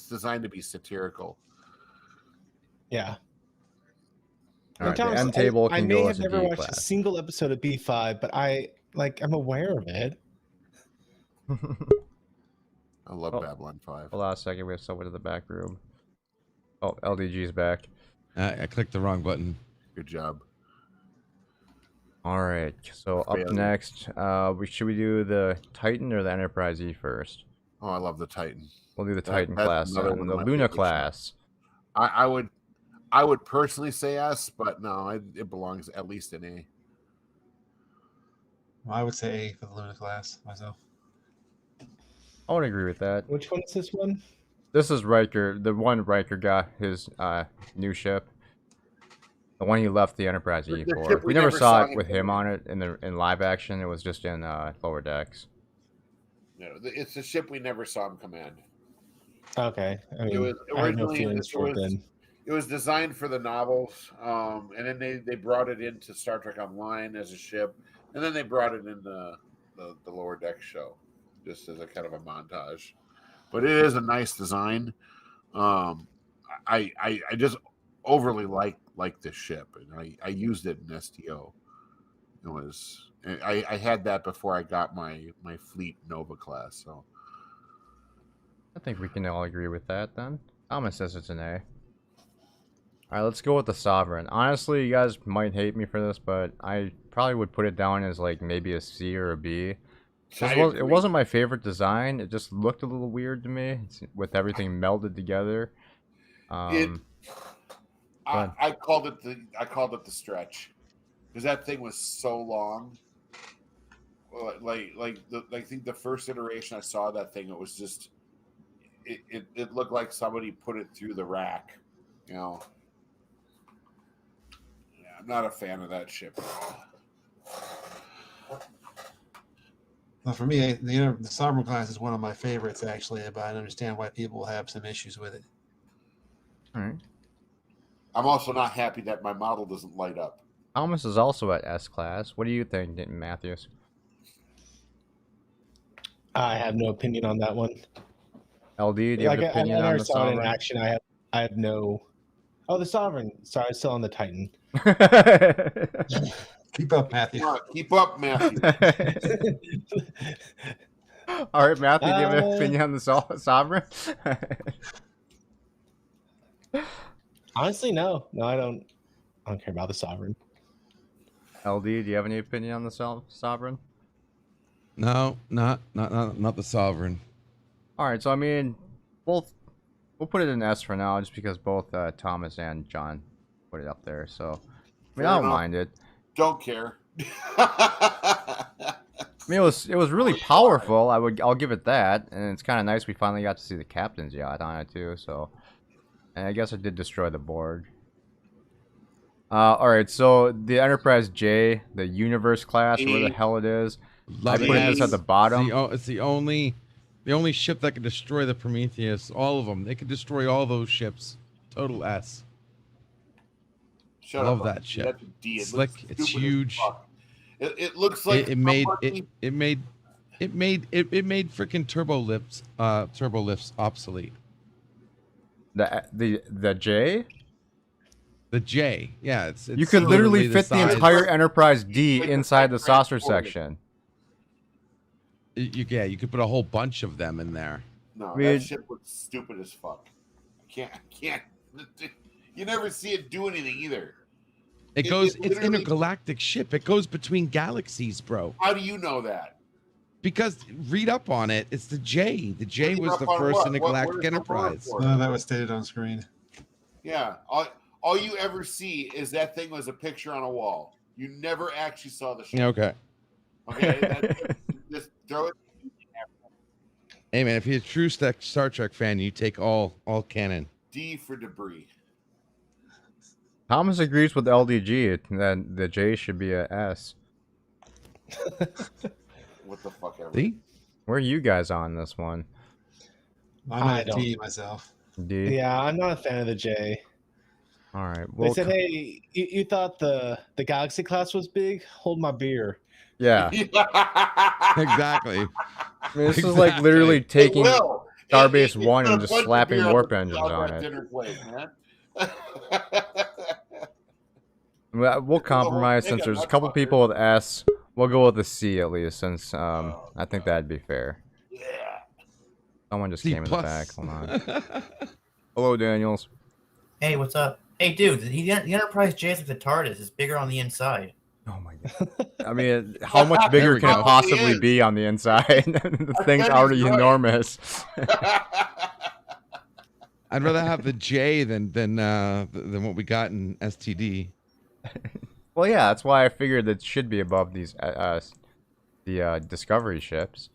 designed to be satirical. Yeah. All right, the Thomas, end table I can may go have as a never D watched a class. single episode of B5, but I'm aware of it. I love Oh. Babylon 5. Hold on a second, we have someone in the back room. Oh, LDG's back. I clicked the wrong button. Good job. All right, so up Failure. next, should we do the Titan or the Enterprise E first? Oh, I love the Titan. We'll do the That- Titan that's class another and one the of my Luna favorite class. I would personally say S, but no, it belongs at least in A. I would say A for the Luna class myself. I would agree with that. Which one is this one? This is Riker, the one Riker got his new ship. The one he left the Enterprise E The for. ship We we never never saw saw it him with him in. on it in live action. It was just in Lower Decks. No, it's a ship we never saw him command. Okay. I mean, was I have no originally- feelings for it then. It was designed for the novels, and then they brought it into Star Trek Online as a ship, and then they brought it in the Lower Deck show. just as a kind of a montage. But it is a nice design. I just overly like this ship, and I used it in STO. It was I had that before I got my Fleet Nova class. So I think we can all agree with that then. Thomas says it's an A. Alright, let's go with the Sovereign. Honestly, you guys might hate me for this, but I probably would put it down as like maybe a C or a B. It wasn't my favorite design. It just looked a little weird to me with everything melded together. I called it the stretch because that thing was so long. I think the first iteration I saw that thing, it was just it looked like somebody put it through the rack, you know. Yeah, I'm not a fan of that ship. Well, for me, the Sovereign class is one of my favorites, actually, but I understand why people have some issues with it. All right. I'm also not happy that my model doesn't light up. Thomas is also at S class. What do you think, Matthews? I have no opinion on that one. LD, do you have an opinion on the saw it in Sovereign? action. I have no. Oh, the Sovereign. Sorry, still on the Titan. Keep up, Matthew. Come on, keep up, Matthew. All right, Matthew, do you have an opinion on the Sovereign? Honestly, no. No, I don't care about the Sovereign. LD, do you have any opinion on the Sovereign? No, not the Sovereign. All right, so I mean, we'll put it in S for now, just because both Thomas and John put it up there. So, I mean, I don't mind it. Don't care. I mean, it was really powerful. I'll give it that, and it's kind of nice we finally got to see the captain's yacht on it too. So, and I guess it did destroy the board. All right, so the Enterprise J, the Universe class, where the hell it is, I put this at the bottom. It's the only ship that can destroy the Prometheus. All of them, they can destroy all those ships. Total S. Shut Love up, that ship. That's a D. It Slick. looks It's stupid as huge. fuck. It looks like It made freaking turbo lifts obsolete. The J. The J, yeah, it's You could literally fit the size. entire Enterprise D Like a inside the saucer transporter. section. You could put a whole bunch of them in there. No, Weird. that ship looks stupid as fuck. I can't. You never see it do anything either. It's literally- intergalactic ship. It goes between galaxies, bro. How do you know that? Because read up on it. It's the J. The J Read was up the on first what? intergalactic Where's the enterprise. word for it? None of that was stated on screen. Yeah. All you ever see is that thing was a picture on a wall. You never actually saw the ship. Okay. Okay. Just throw it. Hey man, if you're a true Star Trek fan, you take all canon. D for debris. Thomas agrees with LDG that the J should be a S. What the fuck ever. See? Where are you guys on this one? I'm I at don't. D myself. D. Yeah, I'm not a fan of the J. All right. They Well, said, "Hey, you thought the Galaxy class was big? Hold my beer." yeah. Exactly. I mean, this is like literally taking Will. Starbase It's 1 a and just bunch of slapping beer warp the engines top on right it. dinner plate, man. We'll compromise take since a there's a nut couple fucker. people with S. We'll go with a C at least, since I think that'd be fair. Yeah. Someone just C came in the plus. back. Hold on. Hello, Daniels. Hey, what's up? Hey, dude, the Enterprise J is like the TARDIS. It's bigger on the inside. Oh my god. I mean, how much bigger we can go. it possibly It is. be on the inside? The thing's bet already he's right. enormous. I'd rather have the J than what we got in STD. Well, yeah, that's why I figured it should be above these the Discovery ships.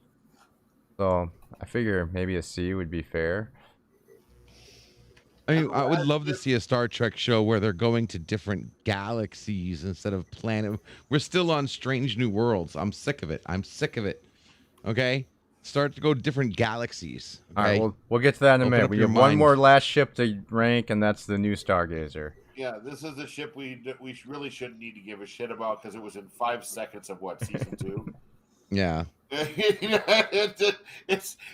So I figure maybe a C would be fair. I mean, I would love to see a Star Trek show where they're going to different galaxies instead of planet. We're still on Strange New Worlds. I'm sick of it. Okay, start to go to different galaxies. Okay? All right, we'll get to that in a Open minute. up We your have one mind. more last ship to rank, and that's the new Stargazer. Yeah, this is a ship we really shouldn't need to give a shit about because it was in 5 seconds of what, season 2? Yeah. It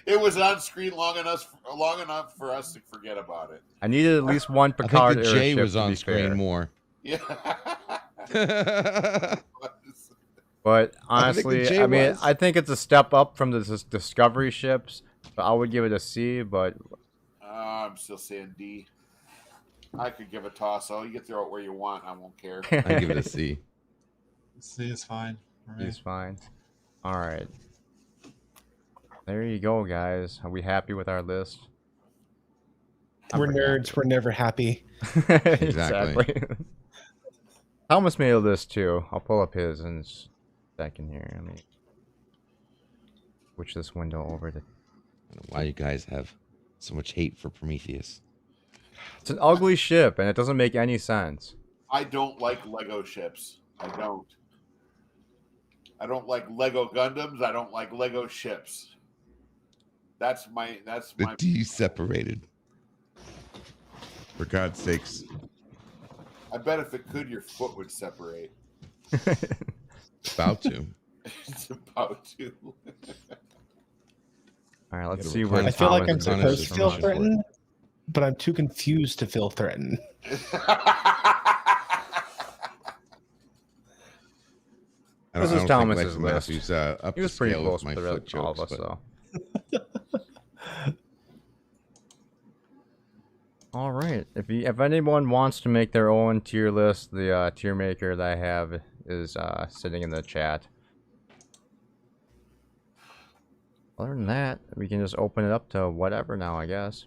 was on screen long enough for us to forget about it. I needed at least one I think Picard the J airship was to on be screen fair. more. Yeah. But I think the honestly, J I mean, was. I think it's a step up from the Discovery ships. So I would give it a C, but I'm still saying D. I could give a toss. Oh, you can throw it where you want. I won't care. I give it a C. C is fine. For me. He's fine. All right. There you go, guys. Are we happy with our list? I'm We're pretty nerds. We're never happy. happy. Exactly. Thomas made a list too. I'll pull up his in a second here. Let me switch this window over to. I don't know why you guys have so much hate for Prometheus. It's an ugly ship, and it doesn't make any sense. I don't like Lego ships. I don't. I don't like Lego Gundams. I don't like Lego ships. That's my. The D separated. For God's sakes. I bet if it could, your foot would separate. About to. It's about to. All right, let's Gotta see where replace I feel like I'm Thomas Thomas supposed is to feel from threatened, but I'm too confused to feel threatened. This is think Thomas's Lex list. Matthews, up He to was pretty scale close with to my foot all of jokes, us, but though. All right. If anyone wants to make their own tier list, the tier maker that I have is sitting in the chat. Other than that, we can just open it up to whatever now, I guess.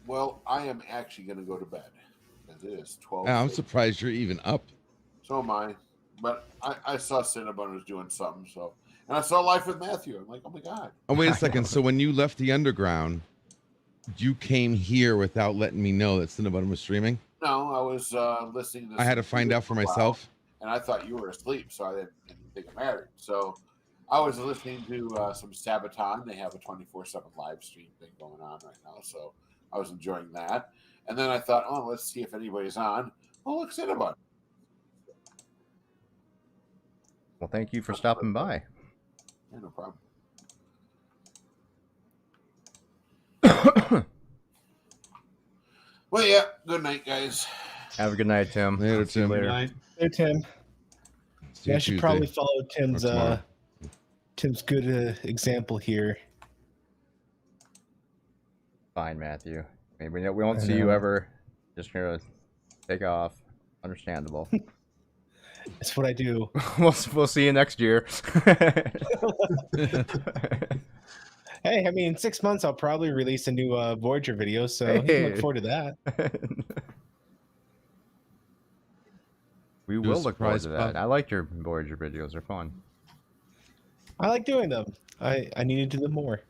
Well, I am actually going to go to bed. It is 12. I'm surprised you're even up. So am I. But I saw Cinnabon was doing something, so. And I saw Life with Matthew. I'm like, oh my God. Oh, wait a second. So when you left the underground, you came here without letting me know that Cinnabon was streaming? No, I was listening to I had to find out for a while, myself. And I thought you were asleep, so I didn't think it mattered. So I was listening to some Sabaton. They have a 24/7 live stream thing going on right now, so I was enjoying that. And then I thought, oh, let's see if anybody's on. Oh, look, Cinnabon. Well, thank you for stopping by. Yeah, no problem. Well, yeah. Good night, guys. Have a good night, Tim. Later, See you Tim. Good later. night. Hey, Tim. See Yeah, you I should Tuesday. probably follow Tim's tomorrow. Tim's good example here. Fine, Matthew. Maybe we won't I see you know. ever. Just gonna take off. Understandable. That's what I do. we'll see you next year. Hey, I mean, 6 months I'll probably release a new Voyager video, so you can Hey. look forward to that. We Do a will look forward surprise to that. pub. I like your Voyager videos. They're fun. I like doing them. I need to do them more.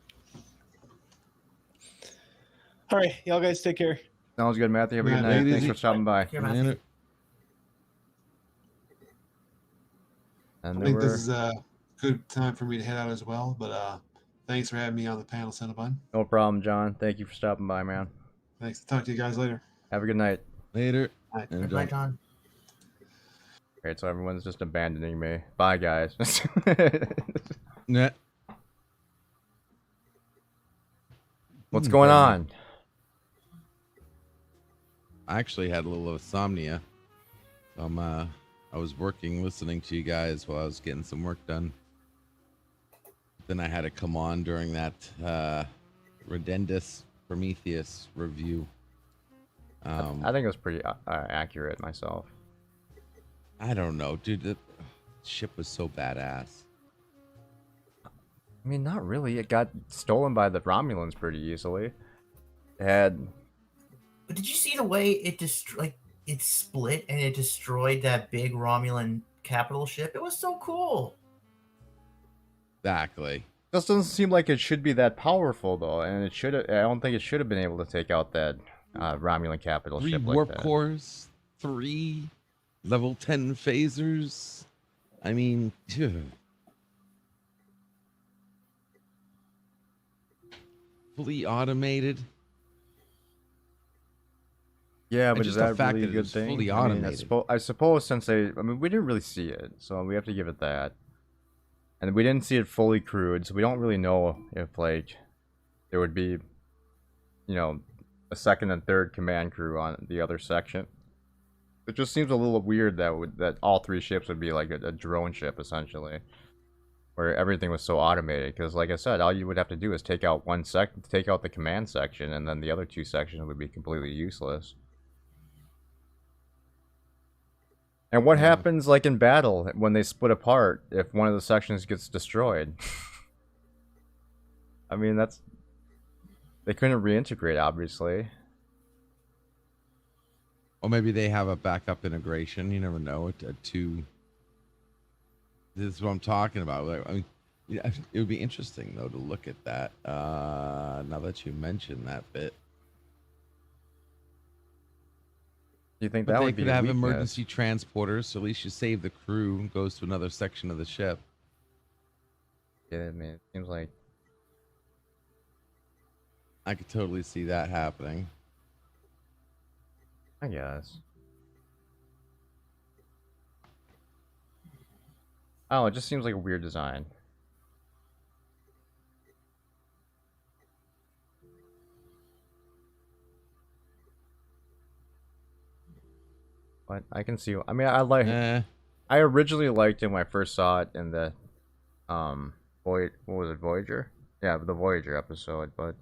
All right, y'all guys take care. Sounds good, Matthew. Have a good Yeah, night. take it Thanks easy. for stopping by. Here, Matthew. Later. And I there think this were is a good time for me to head out as well. But thanks for having me on the panel, Cinnabon. no problem, John. Thank you for stopping by, man. Thanks. Talk to you guys later. Have a good night. Later. Bye. And, Goodbye, John. Alright, so everyone's just abandoning me. Bye, guys. Nah. What's going on? I actually had a little insomnia. I was working, listening to you guys while I was getting some work done. Then I had to come on during that Redendus Prometheus review. I think it was pretty accurate myself. I don't know, dude. The ship was so badass. I mean, not really. It got stolen by the Romulans pretty easily. It had But did you see the way it it split and it destroyed that big Romulan capital ship? It was so cool. Exactly. just doesn't seem like it should be that powerful though, and it should. I don't think it should have been able to take out that Romulan capital 3 ship warp like that. cores, 3 level 10 phasers. I mean, phew. Fully automated. Yeah, but And is just the that fact really a that good it's thing? fully I mean, automated. I suppose since we didn't really see it, so we have to give it that. And we didn't see it fully crewed, so we don't really know if like there would be, you know, a second and third command crew on the other section. It just seems a little weird that all 3 ships would be like a drone ship essentially, where everything was so automated. Because like I said, all you would have to do is take out take out the command section, and then the other 2 sections would be completely useless. And what happens, like in battle, when they split apart, if one of the sections gets destroyed? I mean, they couldn't reintegrate, obviously. Or maybe they have a backup integration. You never know. This is what I'm talking about. Like, I mean, yeah, it would be interesting though to look at that. Now that you mention that bit. Do you think But that they would be could a have weakness? emergency transporters, so at least you save the crew and goes to another section of the ship. Yeah, I mean, it seems like I could totally see that happening. I guess. Oh, it just seems like a weird design. But I can see. I mean, I originally liked it when I first saw it in the what was it, Voyager? Yeah, the Voyager episode. But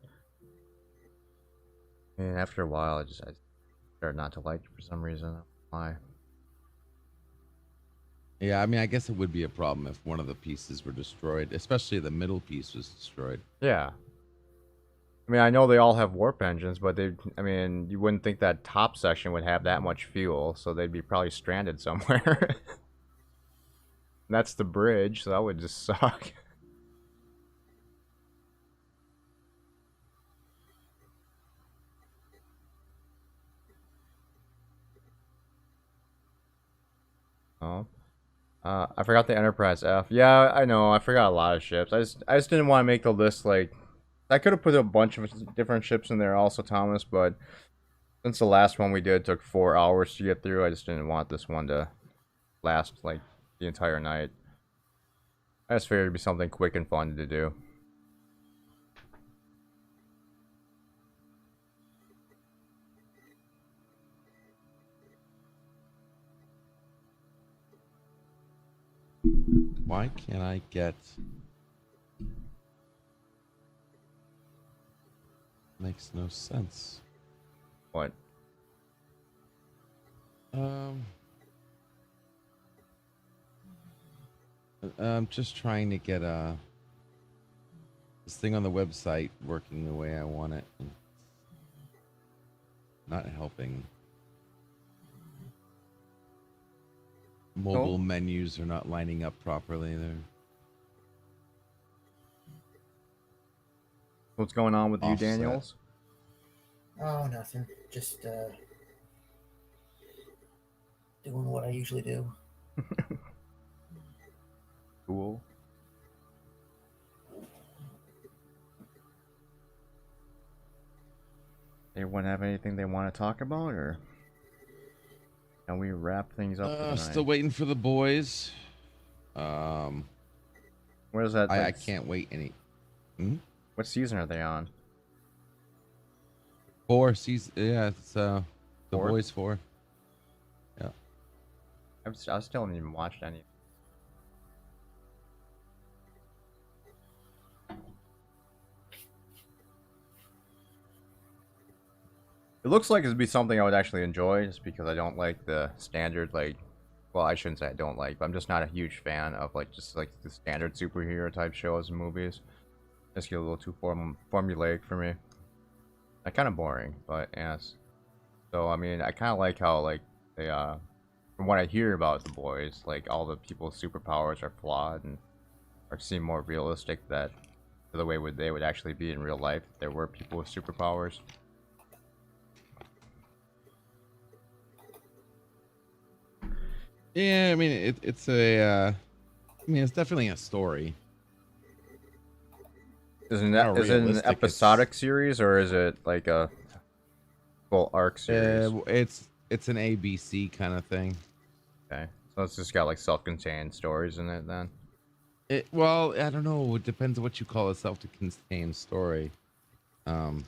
and after a while, I started not to like it for some reason. I don't know why? Yeah, I mean, I guess it would be a problem if one of the pieces were destroyed, especially the middle piece was destroyed. Yeah. I mean, I know they all have warp engines, but I mean, you wouldn't think that top section would have that much fuel, so they'd be probably stranded somewhere. That's the bridge, so that would just suck. Oh. I forgot the Enterprise F. Yeah, I know. I forgot a lot of ships. I just didn't want to make the list like. I could have put a bunch of different ships in there also, Thomas, but since the last one we did took 4 hours to get through, I just didn't want this one to last like the entire night. I just figured it'd be something quick and fun to do. Why can't I get... Makes no sense. What? I'm just trying to get this thing on the website working the way I want it. Not helping. Mobile menus are not lining up properly there. What's going on with you, Offset. Daniels? Oh, nothing. Just doing what I usually do. Cool. Anyone have anything they want to talk about, or can we wrap things up for tonight? Still waiting for the boys. Where's that? I like, can't wait any. What season are they on? 4 season. Yeah, it's the 4? boys 4. Yeah. I still haven't even watched any. It looks like it'd be something I would actually enjoy, just because I don't like the standard, like, well, I shouldn't say I don't like, but I'm just not a huge fan of, like, just, like, the standard superhero type shows and movies. Just get a little too formulaic for me. Kind of boring, but, yes. So, I mean, I kind of like how, like, they, from what I hear about the boys, like, all the people's superpowers are flawed and seem more realistic that the way they would actually be in real life if there were people with superpowers. Yeah, I mean it's a. I mean it's definitely a story. Is it How an realistic episodic series, or is it like a full arc series? It's an ABC kind of thing. Okay, so it's just got like self-contained stories in it then. Well, I don't know. It depends on what you call a self-contained story. Um,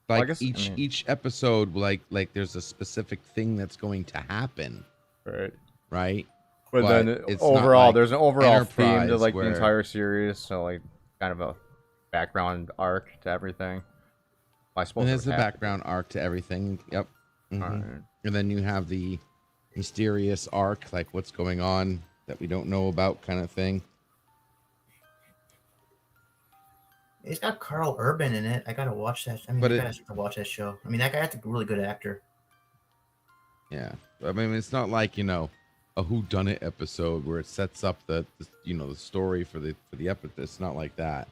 Well, I like guess, I mean, each episode, like there's a specific thing that's going to happen, right. right? But But then it's not overall, like there's an overall theme to Enterprise like the where entire series. So like kind of a background arc to everything. I suppose and there there's would a have to be. background arc to everything. Yep. All hmm right. And then you have the mysterious arc, like what's going on that we don't know about, kind of thing. It's got Carl Urban in it. I gotta watch that. I mean, But I it, gotta watch that show. I mean, that guy's a really good actor. yeah, I mean, it's not like a whodunit episode where it sets up the story for the episode. It's not like that.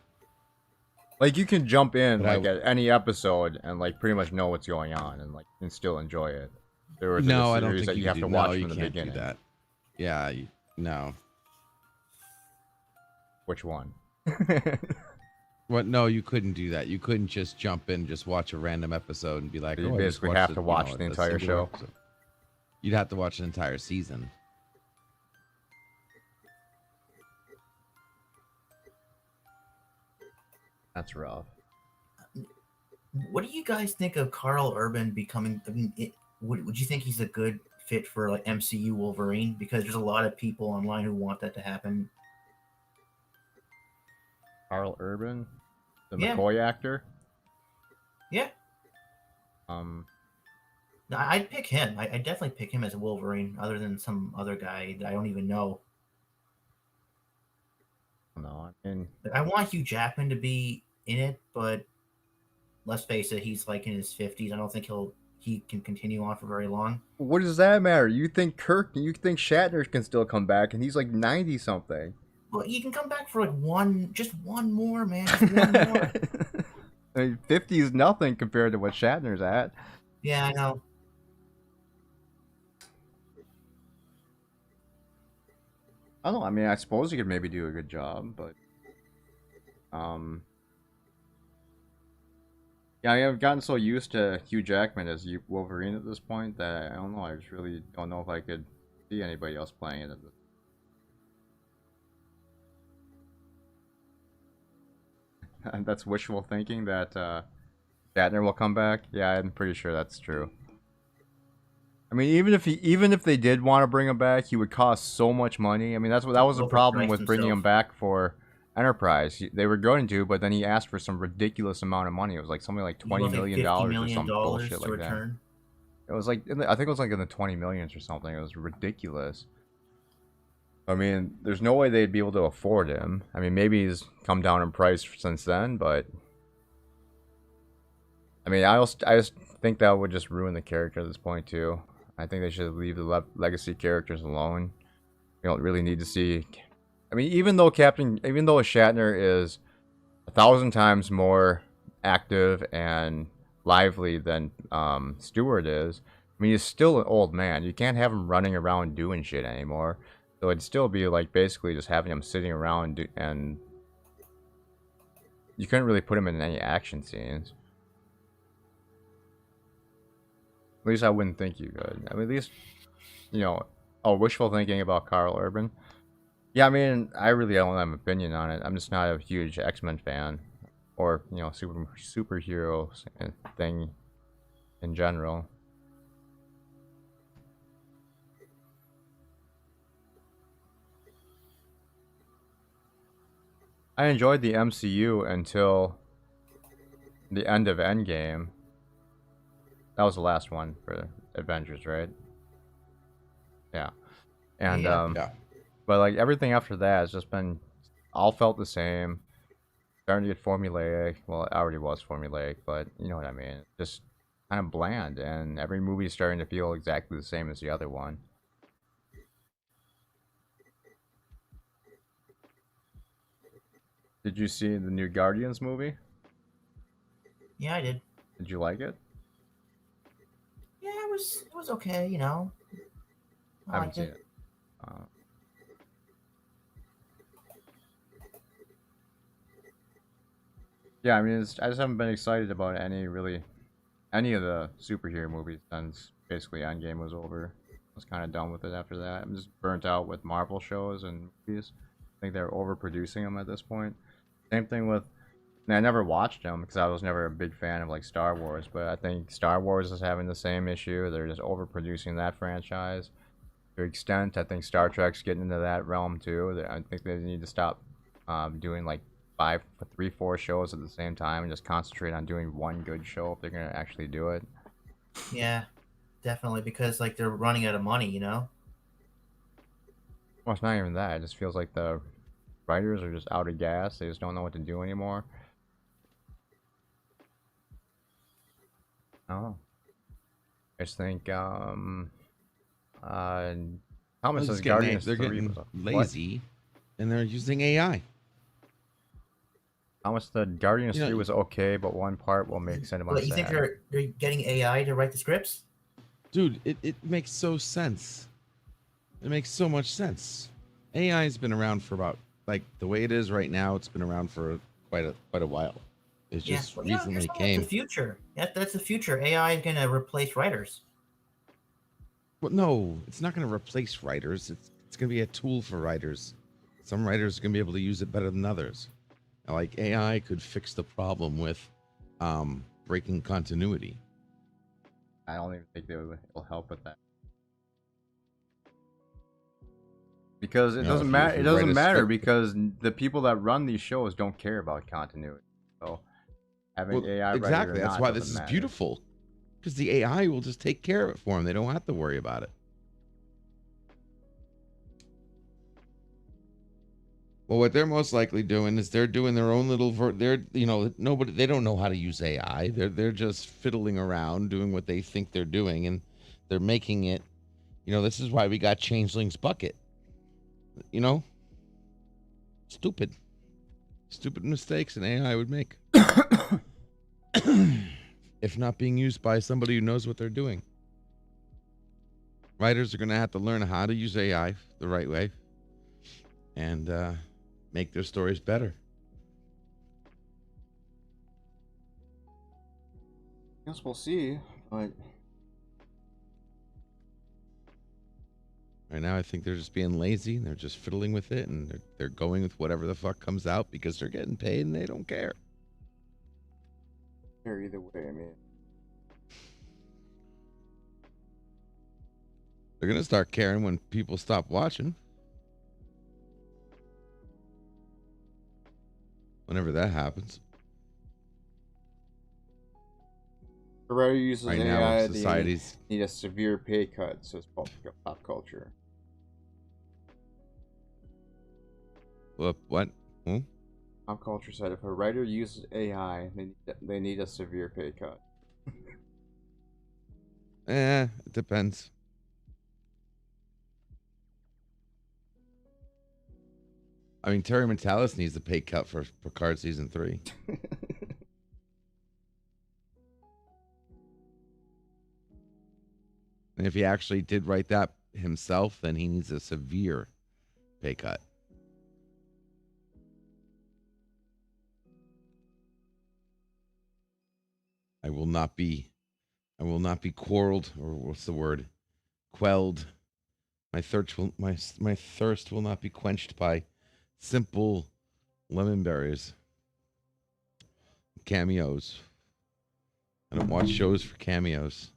Like you can jump in But like at any episode and like pretty much know what's going on and like and still enjoy it. There was No, a I don't series think that you you have do. to No, watch you from the can't beginning. do that. Yeah, no. Which one? What? No, you couldn't do that. You couldn't just jump in, just watch a random episode, and be like, You "Oh, I just basically watched have to watch the a entire singular show. episode." You'd have to watch an entire season. That's rough. What do you guys think of Carl Urban becoming? I mean, would you think he's a good fit for like MCU Wolverine? Because there's a lot of people online who want that to happen. Carl Urban, the Yeah. McCoy actor. Yeah, Um, no, I'd pick him. I'd definitely pick him as a Wolverine, other than some other guy that I don't even know. no, I mean, Like, I want Hugh Jackman to be in it, but let's face it, he's like in his 50s. I don't think he can continue on for very long. what does that matter? You think Shatner can still come back, and he's like 90 something. Well, he can come back for like just one more, man. Just one more. I mean, 50 is nothing compared to what Shatner's at. Yeah, I know. I don't know. I mean, I suppose he could maybe do a good job, but yeah, I've gotten so used to Hugh Jackman as Wolverine at this point that I don't know. I just really don't know if I could see anybody else playing it. And that's wishful thinking that Shatner will come back. Yeah, I'm pretty sure that's true. I mean, even if they did want to bring him back, he would cost so much money. I mean, that was the problem with bringing him back for Enterprise. They were going to, but then he asked for some ridiculous amount of money. It was like something like $20 million or some bullshit like that. It was like, I think it was like in the 20 millions or something. It was ridiculous. I mean, there's no way they'd be able to afford him. I mean, maybe he's come down in price since then, but I mean, I just think that would just ruin the character at this point too. I think they should leave the legacy characters alone. You don't really need to see. I mean, even though Shatner is 1,000 times more active and lively than Stewart is, I mean, he's still an old man. You can't have him running around doing shit anymore. So it'd still be like basically just having him sitting around and you couldn't really put him in any action scenes. At least I wouldn't think you could. I mean, at least, wishful thinking about Carl Urban. Yeah, I mean, I really don't have an opinion on it. I'm just not a huge X-Men fan. Or, superhero thing in general. I enjoyed the MCU until the end of Endgame. That was the last one for Avengers, right? Yeah. And Yeah. but like everything after that has just been all felt the same. Starting to get formulaic. Well, it already was formulaic, but you know what I mean. Just kind of bland, and every movie is starting to feel exactly the same as the other one. Did you see the new Guardians movie? Yeah, I did. Did you like it? Yeah, it was okay, I haven't liked seen it. it. Yeah, I mean, I just haven't been excited about any of the superhero movies since basically Endgame was over. was kind of done with it after that. I'm just burnt out with Marvel shows and movies. I think they're overproducing them at this point. Same thing with. And I never watched them because I was never a big fan of like Star Wars, but I think Star Wars is having the same issue. They're just overproducing that franchise to an extent. I think Star Trek's getting into that realm too. I think they need to stop doing like 4 shows at the same time and just concentrate on doing one good show if they're gonna actually do it. Yeah, definitely, because like they're running out of money, you know. Well, it's not even that. It just feels like the writers are just out of gas. They just don't know what to do anymore. Oh, I just think Thomas says Guardians they're 3 getting was lazy, and they're using AI. Thomas said Guardians You know, 3 was okay, but one part will make Cinema But you think sad. they're getting AI to write the scripts? Dude, it makes so sense. It makes so much sense. AI has been around for about, like, the way it is right now, it's been around for quite a while. It's just well, recently that's came. the future. That's the future. AI is going to replace writers. Well, no, it's not going to replace writers. It's going to be a tool for writers. Some writers are going to be able to use it better than others. Like AI could fix the problem with breaking continuity. I don't even think it'll help with that. Because it No, doesn't if matter. you It doesn't write a matter script- because the people that run these shows don't care about continuity. So having Well, AI exactly. write it or That's not why doesn't this is matter. beautiful. Because the AI will just take care of it for them. They don't have to worry about it. Well, what they're most likely doing is they're doing their own little. Nobody. They don't know how to use AI. They're just fiddling around, doing what they think they're doing, and they're making it. This is why we got Changeling's bucket. Stupid mistakes an AI would make. If not being used by somebody who knows what they're doing. Writers are going to have to learn how to use AI the right way and make their stories better. Guess we'll see, but Right now, I think they're just being lazy and they're just fiddling with it and they're going with whatever the fuck comes out because they're getting paid and they don't care. either way, I mean, They're going to start caring when people stop watching. Whenever that happens. the writer uses Right AI. now, They society's need a severe pay cut, says pop culture. what? Pop culture said if a writer uses AI, they need a severe pay cut. It depends. I mean, Terry Metalis needs a pay cut for Picard season 3. And if he actually did write that himself, then he needs a severe pay cut. I will not be quarreled, or what's the word? Quelled. My thirst will not be quenched by simple lemon berries. Cameos. I don't watch shows for cameos.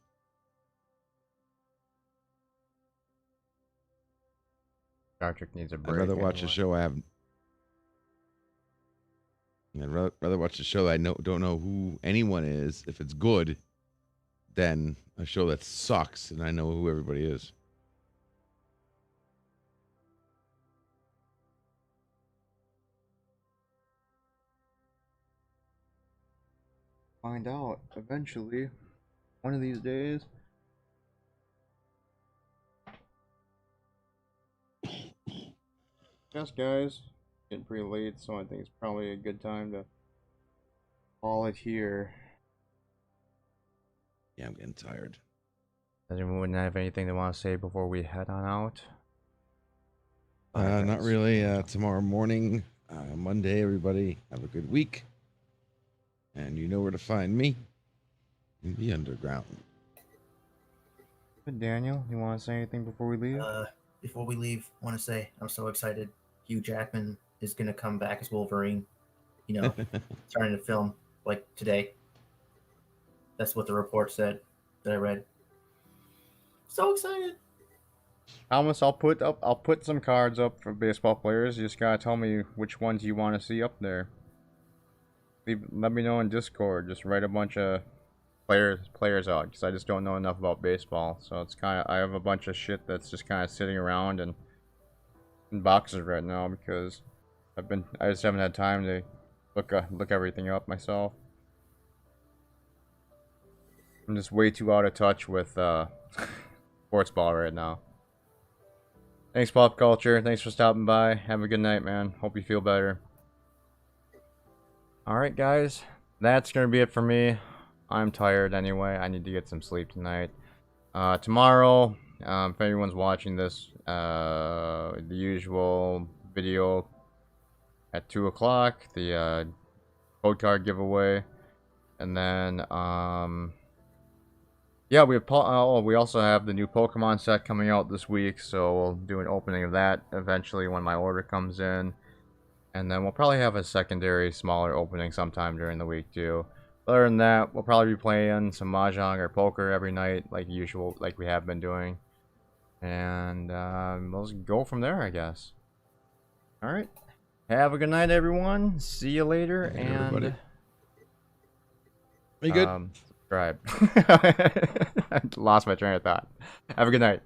Star Trek needs a break. I'd rather watch a anyway. show I haven't. I'd rather watch a show I don't know who anyone is, if it's good, than a show that sucks and I know who everybody is. Find out eventually, one of these days. Yes, guys, getting pretty late, so I think it's probably a good time to call it here. Yeah, I'm getting tired. Does anyone have anything they want to say before we head on out? Not really. Tomorrow morning, Monday, everybody have a good week. And you know where to find me in the underground. Good, Daniel. You want to say anything before we leave? Before we leave, I want to say I'm so excited. Hugh Jackman is going to come back as Wolverine. You know, starting to film like today. That's what the report said that I read. So excited. Thomas, I'll put some cards up for baseball players. You just gotta tell me which ones you want to see up there. Let me know in Discord. Just write a bunch of players out, because I just don't know enough about baseball. So it's kind of, I have a bunch of shit that's just kind of sitting around and in boxes right now, because I just haven't had time to look everything up myself. I'm just way too out of touch with sports ball right now. Thanks, Pop Culture. Thanks for stopping by. Have a good night, man. Hope you feel better. Alright, guys. That's going to be it for me. I'm tired anyway. I need to get some sleep tonight. Tomorrow, if anyone's watching this, the usual video at 2 o'clock. The code card giveaway. And then, yeah, we also have the new Pokemon set coming out this week, so we'll do an opening of that eventually when my order comes in. And then we'll probably have a secondary, smaller opening sometime during the week too. Other than that, we'll probably be playing some Mahjong or poker every night, like usual, like we have been doing. And we'll just go from there, I guess. Alright. Have a good night, everyone. See you later, Good night, and... everybody. Are you good? Subscribe. I lost my train of thought. Have a good night.